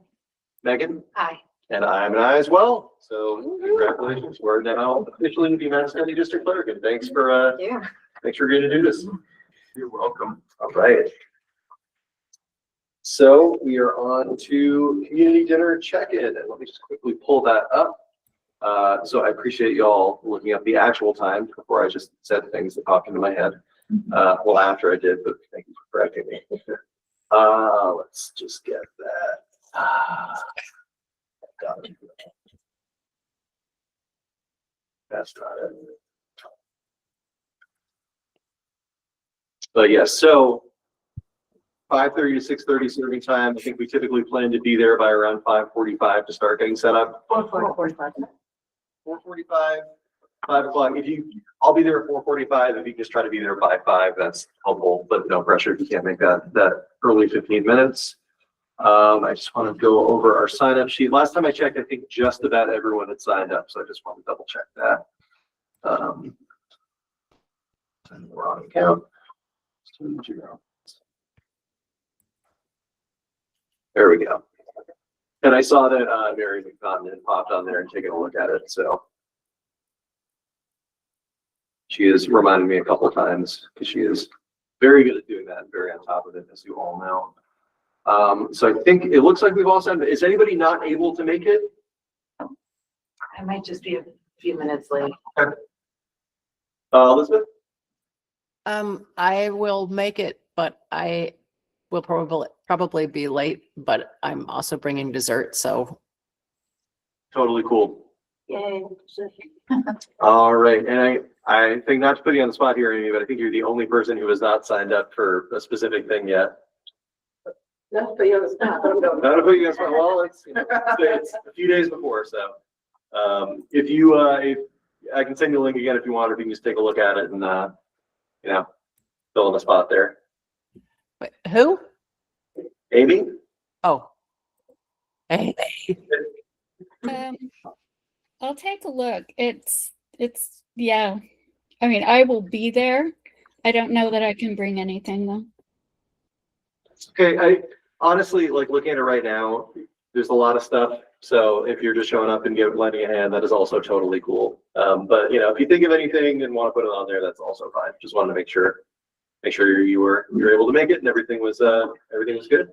Megan, Aye. And I'm an I as well. So congratulations. We're now officially the MASD County District Clerk, and thanks for agreeing to do this. You're welcome. All right. So we are on to community dinner check-in, and let me just quickly pull that up. So I appreciate y'all looking up the actual time before I just said things that popped into my head. Well, after I did, but thank you for correcting me. Let's just get that. That's not it. But yes, so 5:30 to 6:30 serving time. I think we typically plan to be there by around 5:45 to start getting set up. 4:45. 4:45, 5 o'clock. I'll be there at 4:45. If you just try to be there by 5, that's helpful, but no pressure if you can't make that early 15 minutes. I just want to go over our sign up sheet. Last time I checked, I think just about everyone had signed up. So I just want to double check that. Wrong account. There we go. And I saw that Mary McConnell had popped on there and taken a look at it. So she has reminded me a couple of times because she is very good at doing that and very on top of it, as you all know. So I think it looks like we've all signed. Is anybody not able to make it? I might just be a few minutes late. Elizabeth? I will make it, but I will probably be late, but I'm also bringing dessert, so. Totally cool. Yay. All right. And I think, not to put you on the spot here, Amy, but I think you're the only person who has not signed up for a specific thing yet. No, but you not Not to put you on the spot. Well, it's a few days before, so if I can send you a link again if you want, or if you can just take a look at it and fill in the spot there. Wait, who? Amy? Oh. Hey. I'll take a look. It's yeah. I mean, I will be there. I don't know that I can bring anything though. Okay, I honestly, like, looking at it right now, there's a lot of stuff. So if you're just showing up and lending a hand, that is also totally cool. But if you think of anything and want to put it on there, that's also fine. Just wanted to make sure you were able to make it and everything was good.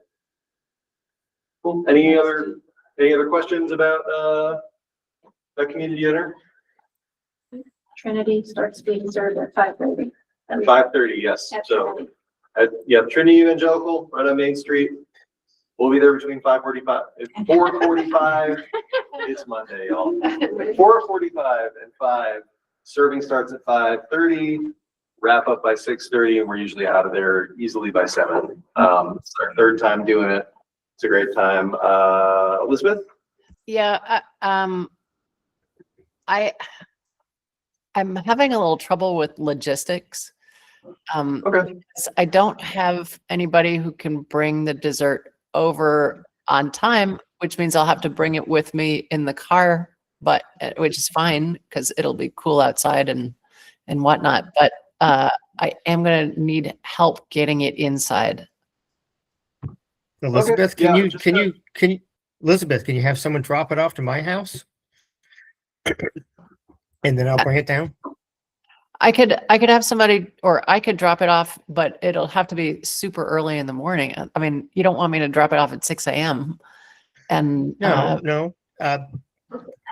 Cool. Any other questions about community dinner? Trinity starts being served at 5:30. 5:30, yes. At So Trinity. Trinity Evangelical, right on Main Street. We'll be there between 5:45 and 4:45. It's Monday, y'all. 4:45 and 5. Serving starts at 5:30. Wrap up by 6:30, and we're usually out of there easily by 7. It's our third time doing it. It's a great time. Elizabeth? Yeah, I'm having a little trouble with logistics. Okay. I don't have anybody who can bring the dessert over on time, which means I'll have to bring it with me in the car, but which is fine because it'll be cool outside and whatnot. But I am going to need help getting it inside. Elizabeth, Okay. Elizabeth, can you have someone drop it off to my house? And then I'll bring it down? I could have somebody, or I could drop it off, but it'll have to be super early in the morning. I mean, you don't want me to drop it off at 6 a.m. And No.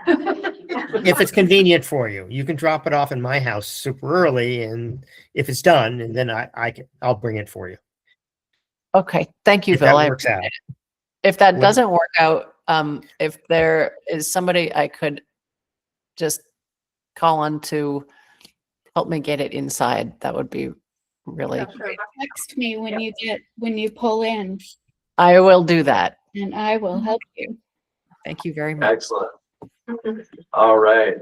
If it's convenient for you, you can drop it off in my house super early, and if it's done, and then I'll bring it for you. okay, thank you, If Bill. that works out. If that When- doesn't work out, if there is somebody I could just call on to help me get it inside, that would be really great. Text me when you pull in, I will do that. and I will help you. Thank you very much. Excellent. All right.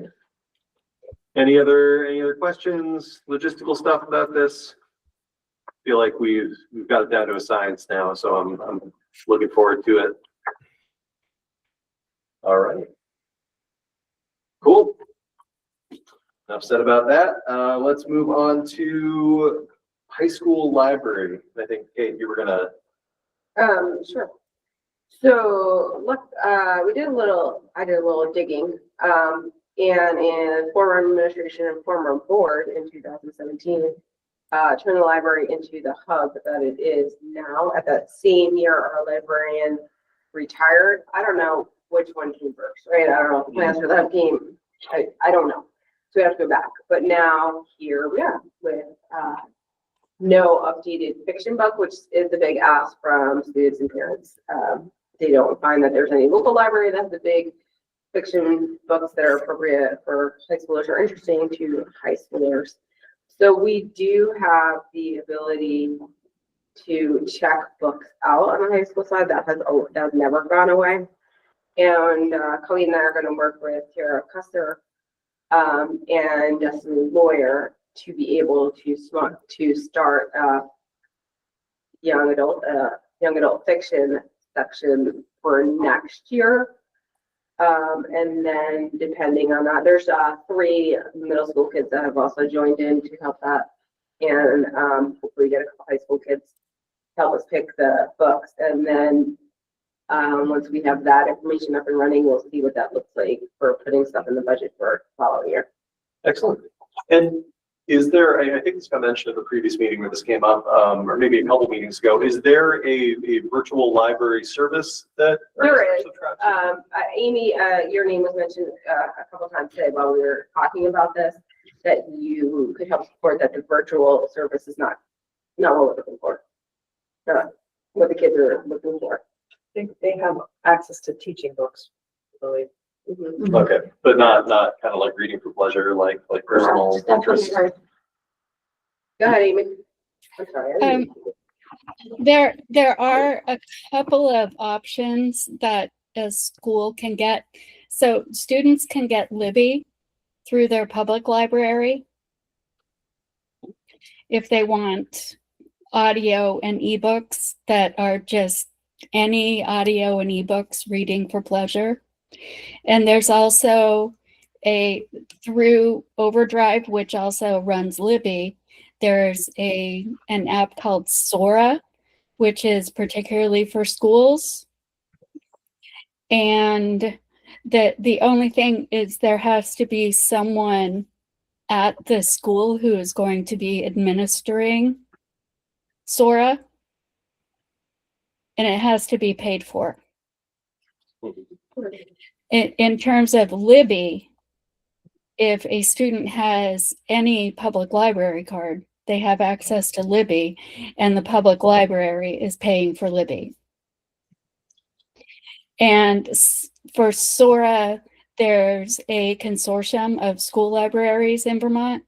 Any other questions, logistical stuff about this? I feel like we've got it down to a science now, so I'm looking forward to it. All right. Cool. Enough said about that. Let's move on to high school library. I think, Kate, you were gonna. Sure. So look, I did a little digging, and in former administration and former board in 2017, turned the library into the hub that it is now. At that same year, our librarian retired. I don't know which one came first, right? I don't know if the plans for that came. I don't know. So we have to go back. But now here we are with no updated fiction book, which is the big ask from students and parents. They don't find that there's any local library that has the big fiction books that are appropriate for high schoolers or interesting to high schoolers. So we do have the ability to check books out on the high school side. That has never gone away. And Colleen and I are going to work with Tara Custer and Justin Lawyer to be able to start young adult fiction section for next year. And then depending on that, there's 3 middle school kids that have also joined in to help that. And hopefully get a couple high school kids to help us pick the books. And then once we have that information up and running, we'll see what that looks like for putting stuff in the budget for the following year. Excellent. And is there, I think this got mentioned at the previous meeting where this came up, or maybe a couple meetings ago, is there a virtual library service that? There is. Amy, your name was mentioned a couple times today while we were talking about this, that you could help support that. The virtual service is not what we're looking for. Not what the kids are looking for. I think they have access to teaching books, I believe. Mm-hmm. Okay, but not kind of like reading for pleasure, like personal That's what we interest. heard. Go ahead, Amy. I'm sorry. There are a couple of options that a school can get. So students can get Libby through their public library if they want audio and ebooks that are just any audio and ebooks reading for pleasure. And there's also through Overdrive, which also runs Libby, there's an app called Sora, which is particularly for schools. And the only thing is there has to be someone at the school who is going to be administering Sora, and it has to be paid for. In terms of Libby, if a student has any public library card, they have access to Libby, and the public library is paying for Libby. And for Sora, there's a consortium of school libraries in Vermont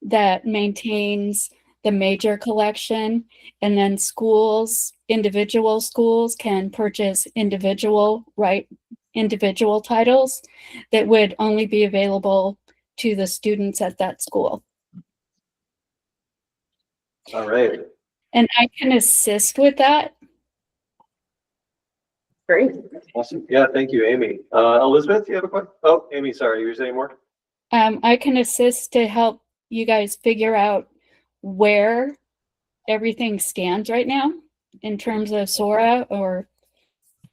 that maintains the major collection, and then individual schools can purchase individual titles that would only be available to the students at that school. All right. And I can assist with that. Great. Awesome. Yeah, thank you, Amy. Elizabeth, you have a question? Oh, Amy, sorry, you were saying more? I can assist to help you guys figure out where everything stands right now in terms of Sora, or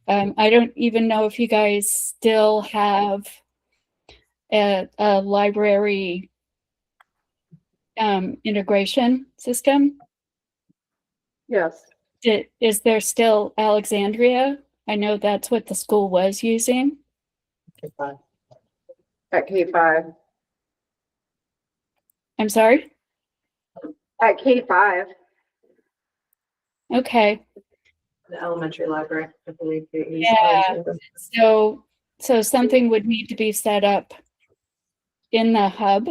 I don't even know if you guys still have a library integration system. Yes. Is there still Alexandria? I know that's what the school was using. At K5. I'm sorry? At K5. Okay. The elementary library, I believe. Yeah. So something would need to be set up in the hub,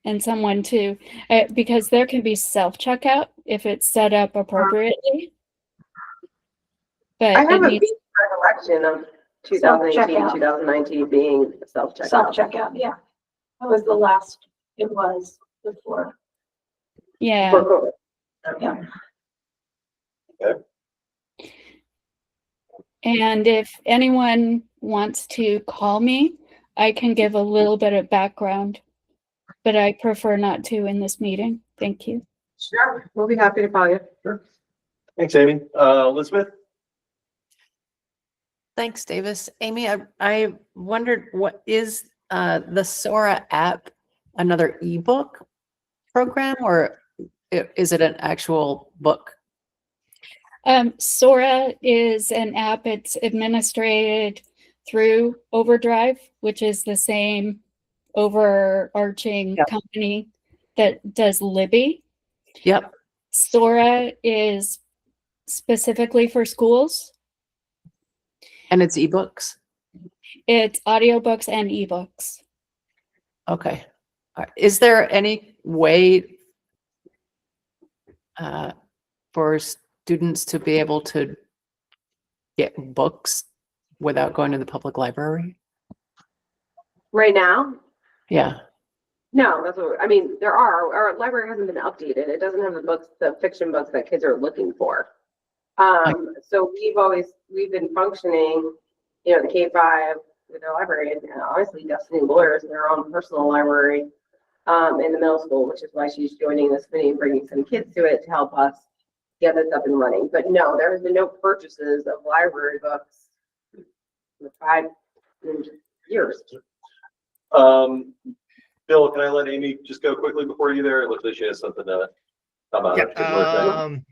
and someone to, because there can be self-checkout if it's set up appropriately. But I have it a needs, big recollection of 2018, Self-checkout. 2019 being self-checkout. Self-checkout, yeah. That was the last it was before. yeah. For COVID. Yeah. And if anyone wants to call me, I can give a little bit of background, but I prefer not to in this meeting. Thank you. Sure, we'll be happy to call you. Sure. Thanks, Amy. Elizabeth, Thanks, Davis. Amy, I wondered, what is the Sora app another ebook program, or is it an actual book? Sora is an app. It's administered through Overdrive, which is the same overarching Yep. company that does Libby. Yep. Sora is specifically for schools. And it's ebooks? It's audiobooks and ebooks. Okay. Is there any way for students to be able to get books without going to the public library? Right now, Yeah. no, that's what, I mean, there are, our library hasn't been updated. It doesn't have the books, the fiction books that kids are looking for. So we've been functioning, you know, the K-5 with their library, and honestly, Destiny Lawyers in their own personal library in the middle school, which is why she's joining this committee and bringing some kids to it to help us get this up and running. But no, there has been no purchases of library books in the 5 years. Bill, can I let Amy just go quickly before you there? It looks like she has something to come out of a particular thing.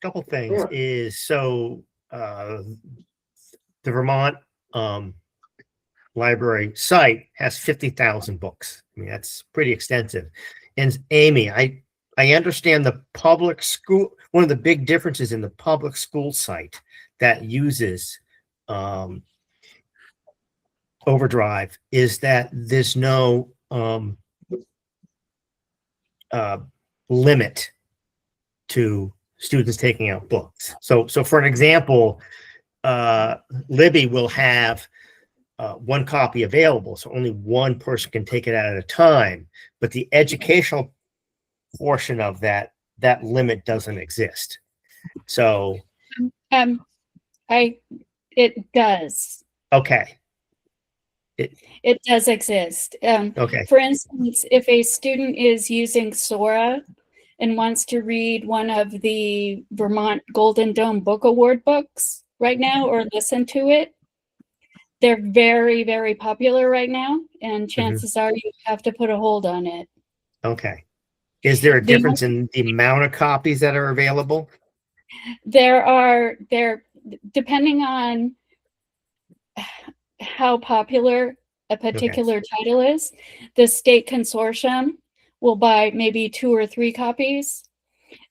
Couple things is, so the Vermont library site has 50,000 books. I mean, that's pretty extensive. And Amy, I understand the public school, one of the big differences in the public school site that uses Overdrive is that there's no limit to students taking out books. So for an example, Libby will have one copy available, so only one person can take it out at a time. But the educational portion of that limit doesn't exist. So it does. okay. It does exist. Okay. For instance, if a student is using Sora and wants to read one of the Vermont Golden Dome Book Award books right now or listen to it, they're very, very popular right now, and chances are you have to put a hold on it. Okay. Is there a difference in the amount of copies that are available? There, depending on how popular a particular title is, the state consortium will buy maybe 2 or 3 copies,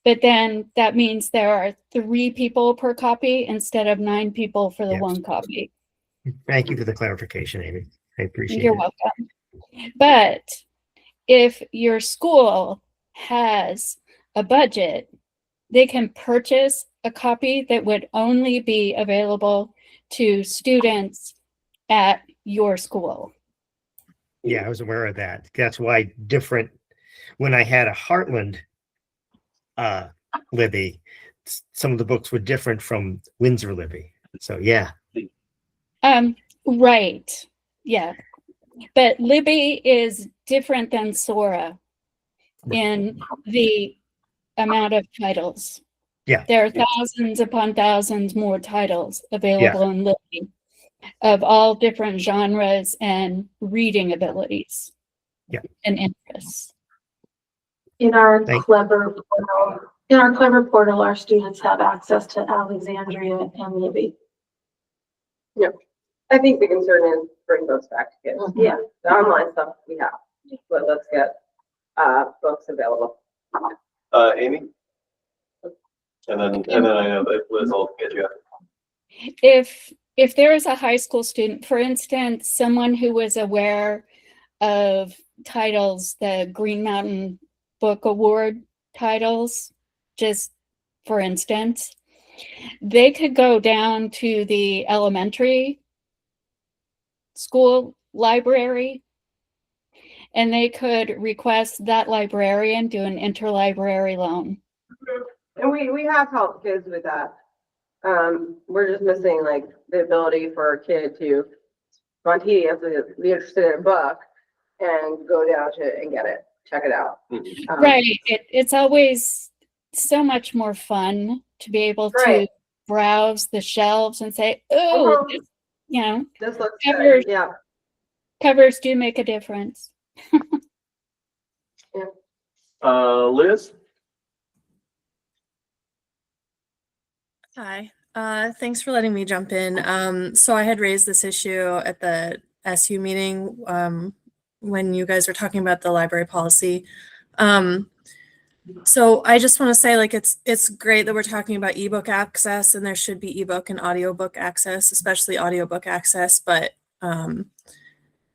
but then that means there are 3 people per copy instead of 9 people for the one copy. Thank you for the clarification, Amy. I appreciate You're it. welcome. But if your school has a budget, they can purchase a copy that would only be available to students at your school. Yeah, I was aware of that. That's why when I had a Heartland Libby, some of the books were different from Windsor Libby. So yeah. Right. Yeah. But Libby is different than Sora in the amount of titles. Yeah. There are thousands upon thousands more titles available in Libby of all different genres and reading abilities and interests. In our Clever portal, our students have access to Alexandria and Libby. Yeah, I think the concern is bring those back to kids. Yeah. The online stuff we have, but let's get books available. Amy? And then I know that Liz will get you. If there is a high school student, for instance, someone who was aware of titles, the Green Mountain Book Award titles, just for instance, they could go down to the elementary school library and they could request that librarian do an interlibrary loan. And we have helped kids with that. We're just missing like the ability for a kid to spontaneously be interested in a book and go down to and get it, check it out. Right. It's always so much more fun to be able to browse the shelves and say, oh, Uh-huh. you know, This looks Covers. good, yeah. covers do make a difference. Liz? Hi, thanks for letting me jump in. So I had raised this issue at the SU meeting, when you guys were talking about the library policy. So I just want to say, like, it's great that we're talking about ebook access, and there should be ebook and audiobook access, especially audiobook access, but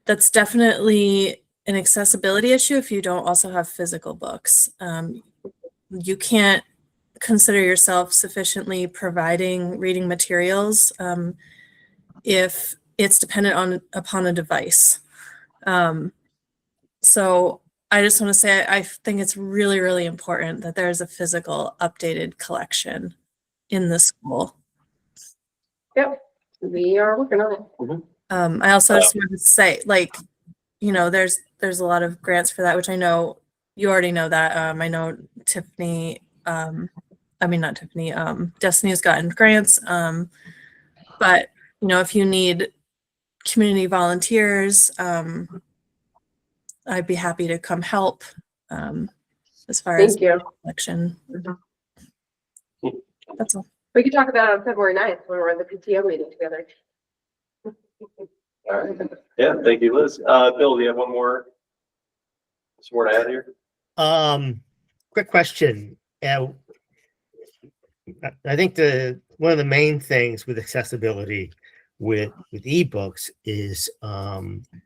that's definitely an accessibility issue if you don't also have physical books. You can't consider yourself sufficiently providing reading materials if it's dependent upon a device. So I just want to say I think it's really, really important that there's a physical updated collection in the school. Yep, we are working on it. I also just wanted to say, like, you know, there's a lot of grants for that, which I know you already know that. I know Tiffany, not Tiffany, Destiny's gotten grants. But, you know, if you need community volunteers, I'd be happy to come help as far as Thank you. collection. That's all. We could talk about it on February 9th when we're at the PTO meeting together. All right. Yeah, thank you, Liz. Bill, do you have some more to add here? Quick question. I think one of the main things with accessibility with ebooks is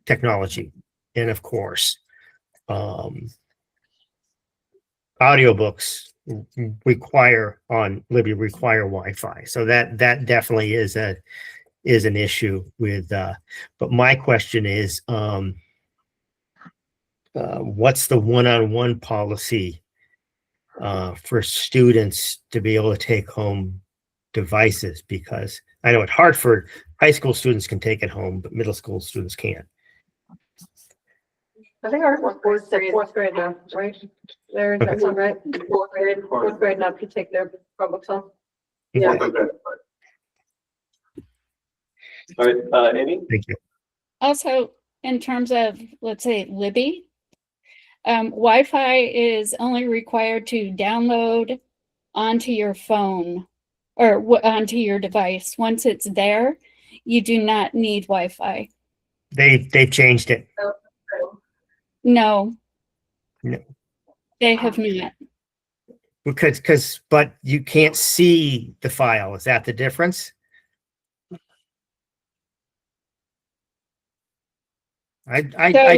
technology, and of course, audiobooks require Wi-Fi, so that definitely is an issue with. But my question is, what's the one-on-one policy for students to be able to take home devices? Because I know at Hartford, high school students can take it home, but middle school students can't. I think our fourth grade now, right? There, that sound right? Fourth grade now can take their Chromebooks home. Yeah. All right, Amy? Thank you. Also, in terms of, let's say, Libby, Wi-Fi is only required to download onto your phone or onto your device. Once it's there, you do not need Wi-Fi. They've changed it. No. No. They have not. But you can't see the file. Is that the difference? I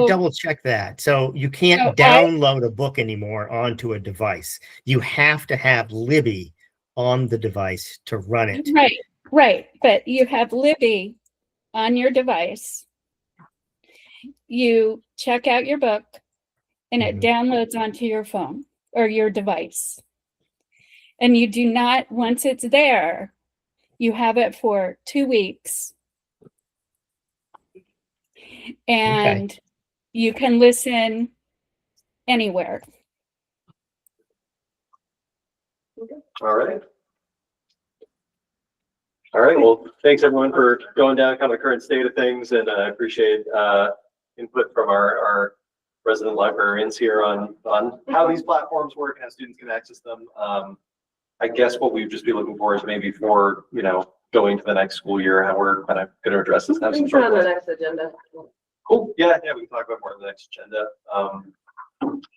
double check that. So you can't download a book anymore onto a device. You have to have Libby on the device to run it. Right. But you have Libby on your device. You check out your book and it downloads onto your phone or your device. And you do not, once it's there, you have it for 2 weeks. And you can listen anywhere. All right. All right. Well, thanks everyone for going down kind of the current state of things, and I appreciate input from our resident librarians here on how these platforms work and how students can access them. I guess what we'd just be looking for is maybe for, you know, going to the next school year, how we're kind of going to address this. We can put on the next agenda. Cool. Yeah, we can talk about more on the next agenda.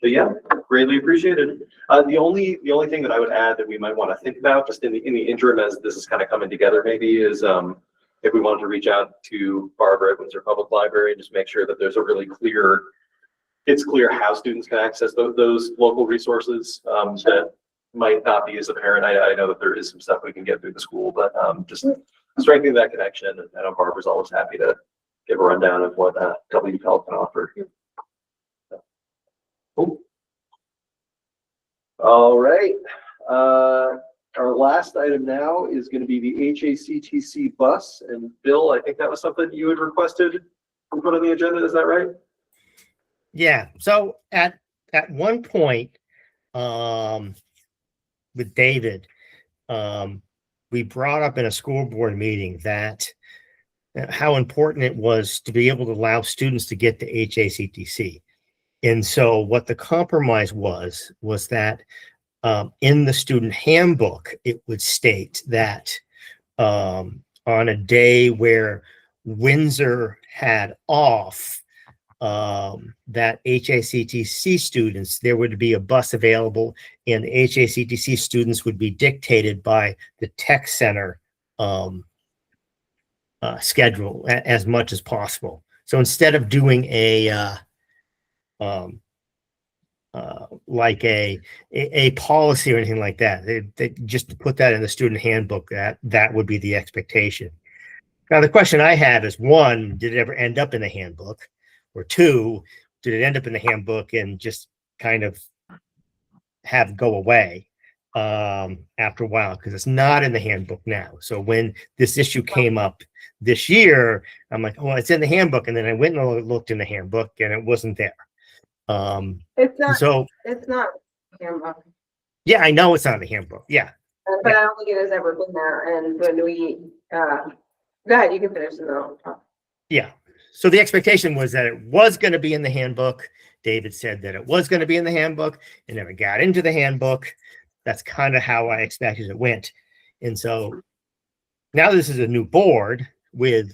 But yeah, greatly appreciated. The only thing that I would add that we might want to think about just in the interim as this is kind of coming together maybe is if we wanted to reach out to Barbara at Windsor Public Library and just make sure that there's a really clear how students can access those local resources that might not be as apparent. I know that there is some stuff we can get through the school, but just strengthening that connection. And I know Barbara's always happy to give a rundown of what WPEL can offer. Cool. All right. Our last item now is going to be the HACTC bus. And Bill, I think that was something you had requested to put on the agenda. Is that right? Yeah. So at one point, with David, we brought up in a school board meeting that how important it was to be able to allow students to get to HACTC. And so what the compromise was that in the student handbook, it would state that on a day where Windsor had off, that HACTC students, there would be a bus available, and HACTC students would be dictated by the tech center schedule as much as possible. So instead of doing like a policy or anything like that, they just put that in the student handbook, that would be the expectation. Now, the question I have is, one, did it ever end up in the handbook? Or two, did it end up in the handbook and just kind of have go away after a while? Because it's not in the handbook now. So when this issue came up this year, I'm like, oh, it's in the handbook. And then I went and looked in the handbook and it wasn't there. It's not, So it's not handbook, yeah, I know it's not in the handbook. Yeah. but I don't think it has ever been there. And when we, go ahead, you can finish and then I'll talk. Yeah. So the expectation was that it was going to be in the handbook. David said that it was going to be in the handbook and never got into the handbook. That's kind of how I expected it went. And so now this is a new board with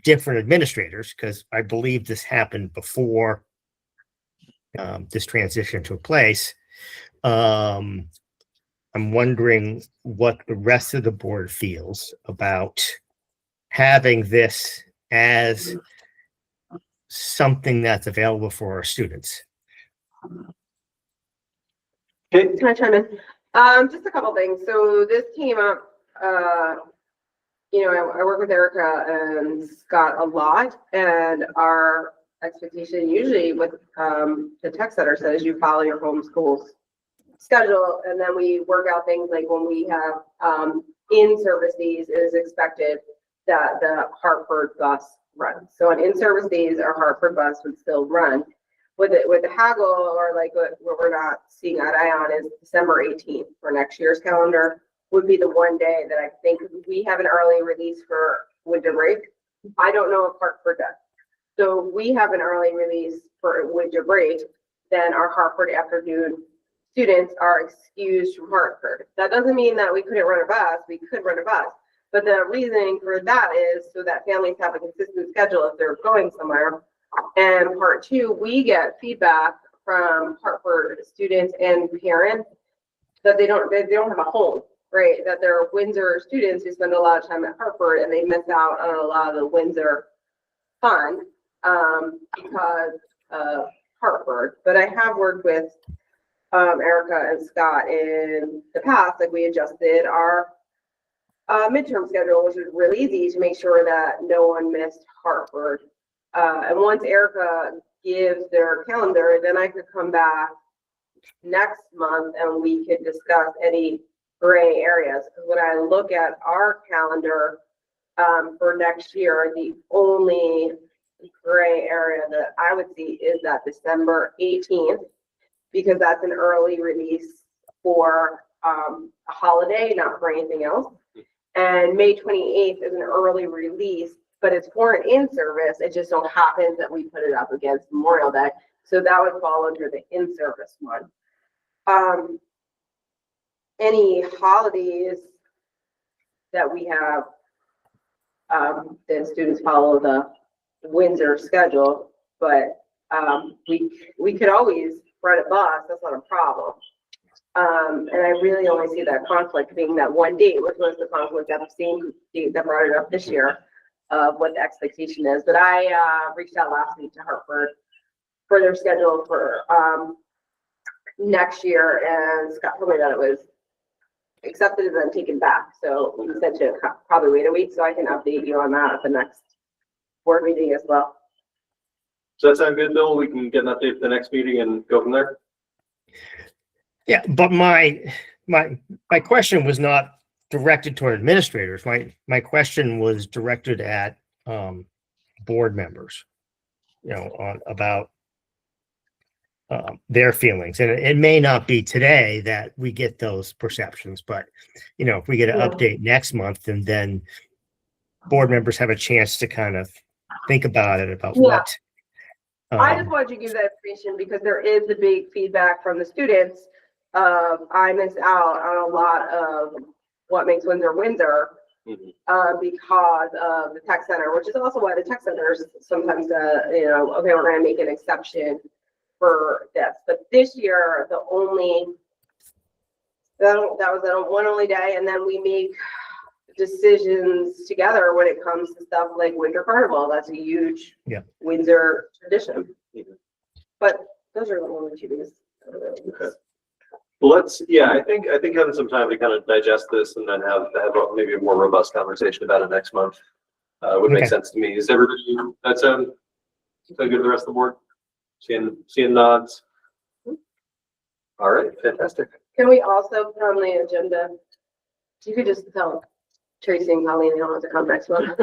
different administrators, because I believe this happened before this transition took place. I'm wondering what the rest of the board feels about having this as something that's available for our students. Can I chime in? Just a couple things. So this came up, you know, I work with Erica and Scott a lot, and our expectation usually with the tech center says you follow your homeschool's schedule, and then we work out things like when we have in-service days, it is expected that the Hartford bus runs. So on in-service days, our Hartford bus would still run. With the haggle, or like what we're not seeing eye to eye on, is December 18th for next year's calendar would be the one day that I think we have an early release for winter break. I don't know if Hartford does. So if we have an early release for winter break, then our Hartford afternoon students are excused from Hartford. That doesn't mean that we couldn't run a bus. We could run a bus. But the reasoning for that is so that families have a consistent schedule if they're going somewhere. And part two, we get feedback from Hartford students and parents that they don't have a home, right? That they're Windsor students who spend a lot of time at Hartford and they miss out on a lot of the Windsor fun because of Hartford. But I have worked with Erica and Scott in the past, like we adjusted our midterm schedule, which was really easy to make sure that no one missed Hartford. And once Erica gives their calendar, then I could come back next month and we could discuss any gray areas. Because when I look at our calendar for next year, the only gray area that I would see is that December 18th, because that's an early release for a holiday, not for anything else. And May 28th is an early release, but it's for an in-service. It just so happens that we put it up against Memorial Day. So that would fall under the in-service one. Any holidays that we have, the students follow the Windsor schedule, but we could always run a bus. That's not a problem. And I really only see that conflict being that one date, which was the conflict of the same date that brought it up this year, of what the expectation is. But I reached out last week to Hartford for their schedule for next year, and Scott told me that it was accepted and then taken back. So he said to probably wait a week, so I can update you on that at the next board meeting as well. Does that sound good, Bill? We can get an update for the next meeting and go from there. Yeah, but my question was not directed toward administrators. My question was directed at board members, you know, about their feelings. And it may not be today that we get those perceptions, but if we get an update next month, and then board members have a chance to kind of think about it, about what. I just wanted to give that information because there is the big feedback from the students of I missed out on a lot of what makes Windsor Windsor because of the tech center, which is also why the tech center is sometimes, okay, we're going to make an exception for this. But this year, that was the one only day, and then we make decisions together when it comes to stuff like Winter Carnival. That's a huge Windsor tradition. But those are the only two things. Okay. Well, I think having some time to kind of digest this and then have maybe a more robust conversation about it next month would make sense to me. Is everybody, that sound good to the rest of the board? Seeing nods. All right, fantastic. Can we also put on the agenda? You could just tell Tracy and Colleen they don't have to come next month.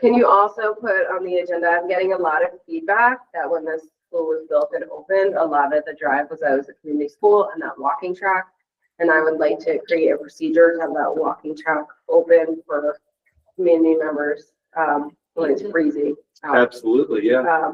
Can you also put on the agenda? I'm getting a lot of feedback that when this school was built and opened, a lot of the drive was out of the community school and that walking track. And I would like to create a procedure to have that walking track open for community members when it's freezing out. Absolutely, yeah.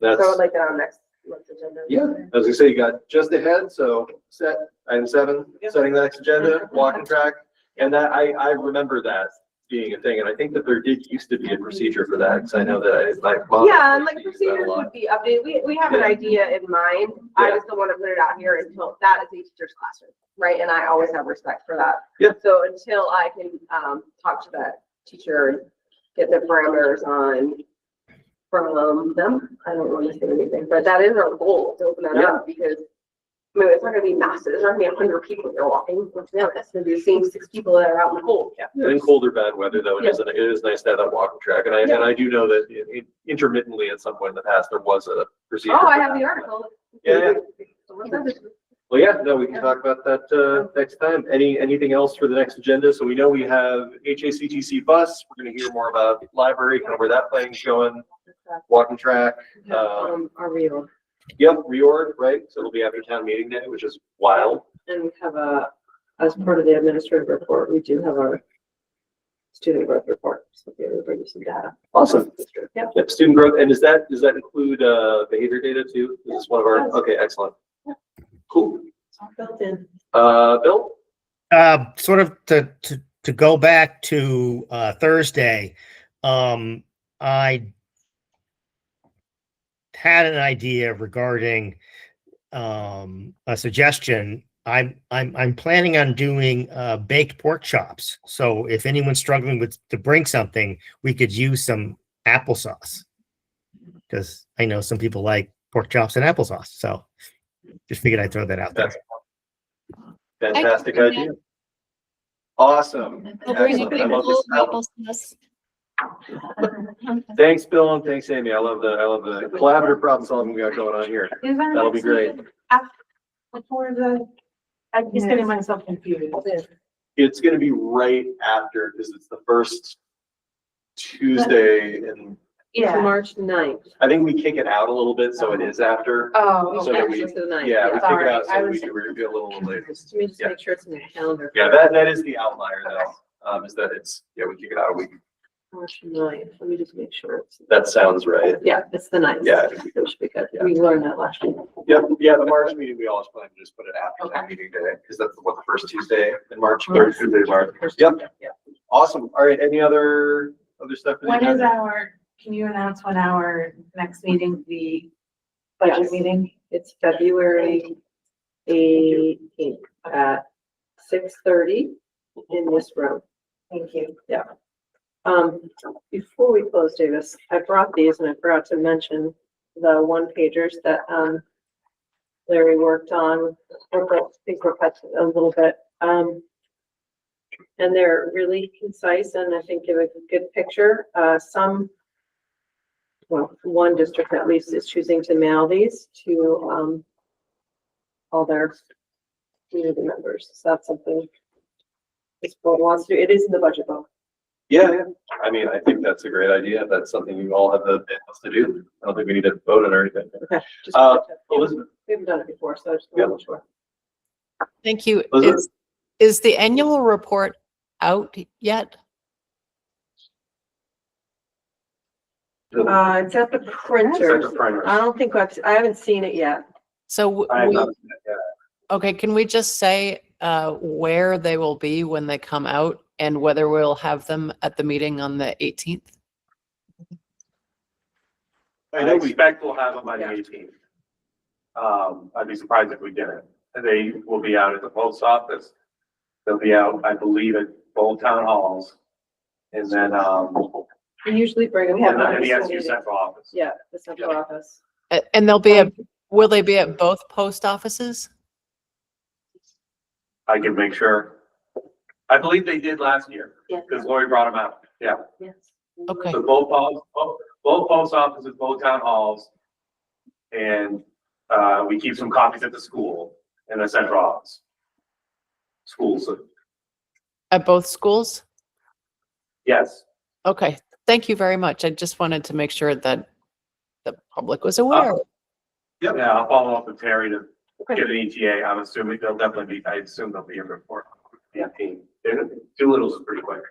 So I would like that on next month's agenda. Yeah, as we say, you got just ahead, so set item 7, setting the next agenda, walking track. And that I remember that being a thing, and I think that there did used to be a procedure for that, because I know that my mom. Yeah, and like procedures would be updated. We have an idea in mind. I just don't want to put it out here until that is a teacher's classroom, right? And I always have respect for that. Yeah. So until I can talk to that teacher and get the parameters on from them, I don't want to say anything. But that is our goal, to open that up, because I mean, it's not going to be massive. There's not going to be 100 people there walking. Yeah, it's going to be the same 6 people that are out in the cold. Yeah. In cold or bad weather, though, it is nice to have that walking track. And I do know that intermittently at some point in the past there was a procedure. Oh, I have the article. Yeah. Well, yeah, no, we can talk about that next time. Anything else for the next agenda? So we know we have HACTC bus. We're going to hear more about library, kind of where that planning is going, walking track. Our reorg. Yep, reorg, right? So it'll be after town meeting day, which is wild. And we have as part of the administrative report, we do have our student growth report. So we'll bring you some data. Awesome. Yep. Student growth. And does that include behavior data too? Is this one of our, okay, excellent. Cool. It's all built in. Bill? Sort of to go back to Thursday, I had an idea regarding a suggestion. I'm planning on doing baked pork chops. So if anyone's struggling to bring something, we could use some applesauce, because I know some people like pork chops and applesauce. So just figured I'd throw that out there. Fantastic idea. Awesome. I'll bring a Excellent. big I love bowl this. of applesauce. Thanks, Bill, and thanks, Amy. I love the collaborative problem solving we got going on here. That'll be great. Before I'm just getting myself confused. It's going to be right after, because it's the first Tuesday, and It's March 9th. I think we kick it out a little bit, so it is after. Oh, So that we, Actually, to the 9th. yeah, we kick it Sorry, out, I so we was- do review a little later. Just let me just Yeah. make sure it's in the calendar. Yeah, that is the outlier though, is that we kick it out a week. March 9th. Let me just make sure. That sounds right. Yeah, it's the 9th. Yeah. It should be good. Yeah. We learned that last year. Yep, yeah, the March meeting, we always plan to just put it after that meeting day, because that's the first Tuesday in March, third Tuesday in March. Yep. Yeah. Awesome. All right, any other stuff? for the When is agenda? can you announce when our next meeting, the budget Yes. meeting? It's February 18th at 6:30 in this room. Thank you. Before we close, Davis, I brought these and I forgot to mention the one pagers that, Larry worked on. I think we're cut a little bit. And they're really concise and I think give a good picture. One district at least is choosing to mail these to, all their community members. So that's something this board wants to do. It is in the budget book. Yeah. I mean, I think that's a great idea. If that's something you all have the ability to do. I don't think we need to vote on or anything. Okay. Just Elizabeth. we haven't done it before, so I just Yeah. want to make sure. Thank you. Elizabeth? Is the annual report out yet? It's at the printers. printers. I don't think I haven't seen it yet. So I have we, not seen it yet. okay, can we just say where they will be when they come out and whether we'll have them at the meeting on the 18th? I expect we'll have them by the 18th. I'd be surprised if we didn't. They will be out at the post office. They'll be out, I believe, at both town halls. And then, We usually bring them. and the SU central office. Yeah, the central office. And they'll be at, will they be at both post offices? I can make sure. I believe they did last year, Yeah. because Lori brought them out. Yeah. Yes. Okay. So both post offices, both town halls. And, we keep some copies at the school in the central office. Schools, At both schools? yes. Okay, thank you very much. I just wanted to make sure that the public was aware. Yeah, I'll follow up with Terry to Okay. get an ETA. I'm assuming they'll definitely be, I assume they'll be here before 18. Doolittle's is pretty quick.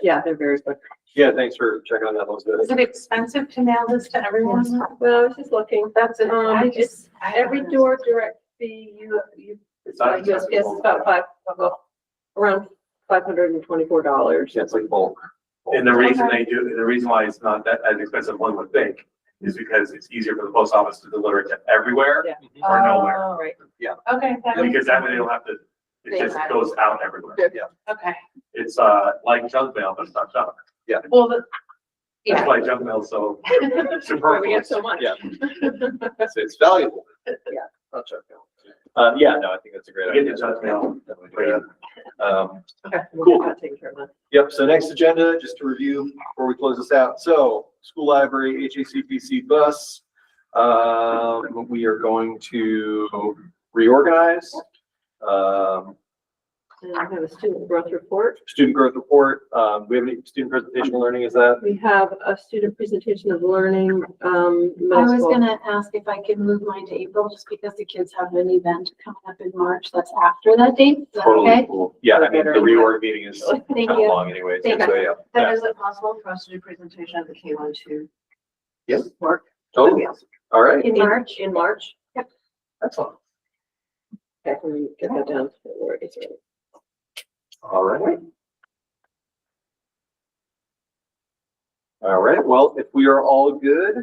Yeah, they're very quick. Yeah, thanks for checking on that. That was good. Is it expensive to mail this to everyone? Well, I was just looking. That's it. I It's just. every door direct fee, It's not yes, it's about around $524. Yeah, it's like bulk. And the reason they do, the reason why it's not that as expensive as one would think is because it's easier for the post office to deliver it to everywhere Yeah. or nowhere. Oh, right. Okay. that makes Because that way sense. they don't have to, it just goes out everywhere. Yeah. Okay. It's like junk mail, but it's not junk. Well, That's yeah. why junk mail is so We get superfluous. so much. Yeah. It's valuable. Yeah. I'll check out. Yeah, no, I think that's a great You idea. get the junk mail. Definitely do that. Okay, we'll Cool. get that taken care of then. Yep, so next agenda, just to review before we close this out. So, school library, HACPC bus. We are going to reorganize. And I have a student growth report. Student growth report. We have any student presentation learning, is that? We have a student presentation of learning, I middle was school. gonna ask if I could move mine to April, just because the kids have an event coming up in March that's after that date. Is that Totally okay? cool. Yeah, I mean, the reorg meeting is kind Thank of you. long anyway, so Thank yeah. Then is it possible for us to do presentation of the K-1-2 Yes, work? totally. All right, In March? In March. excellent. Okay, let me get that down. Where it is. All right. All right, well, if we are all good,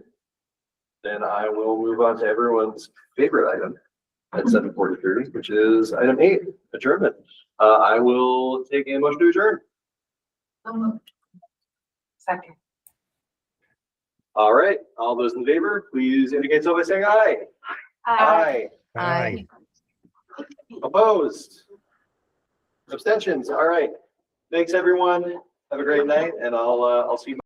then I will move on to everyone's favorite item at 7:43, which is item 8, adjournment. I will take a motion to adjourn. Second. All right, all those in favor, please indicate so by saying aye. Aye. Aye. Opposed? Abstentions? All right. Thanks, everyone. Have a great night, and I'll see you.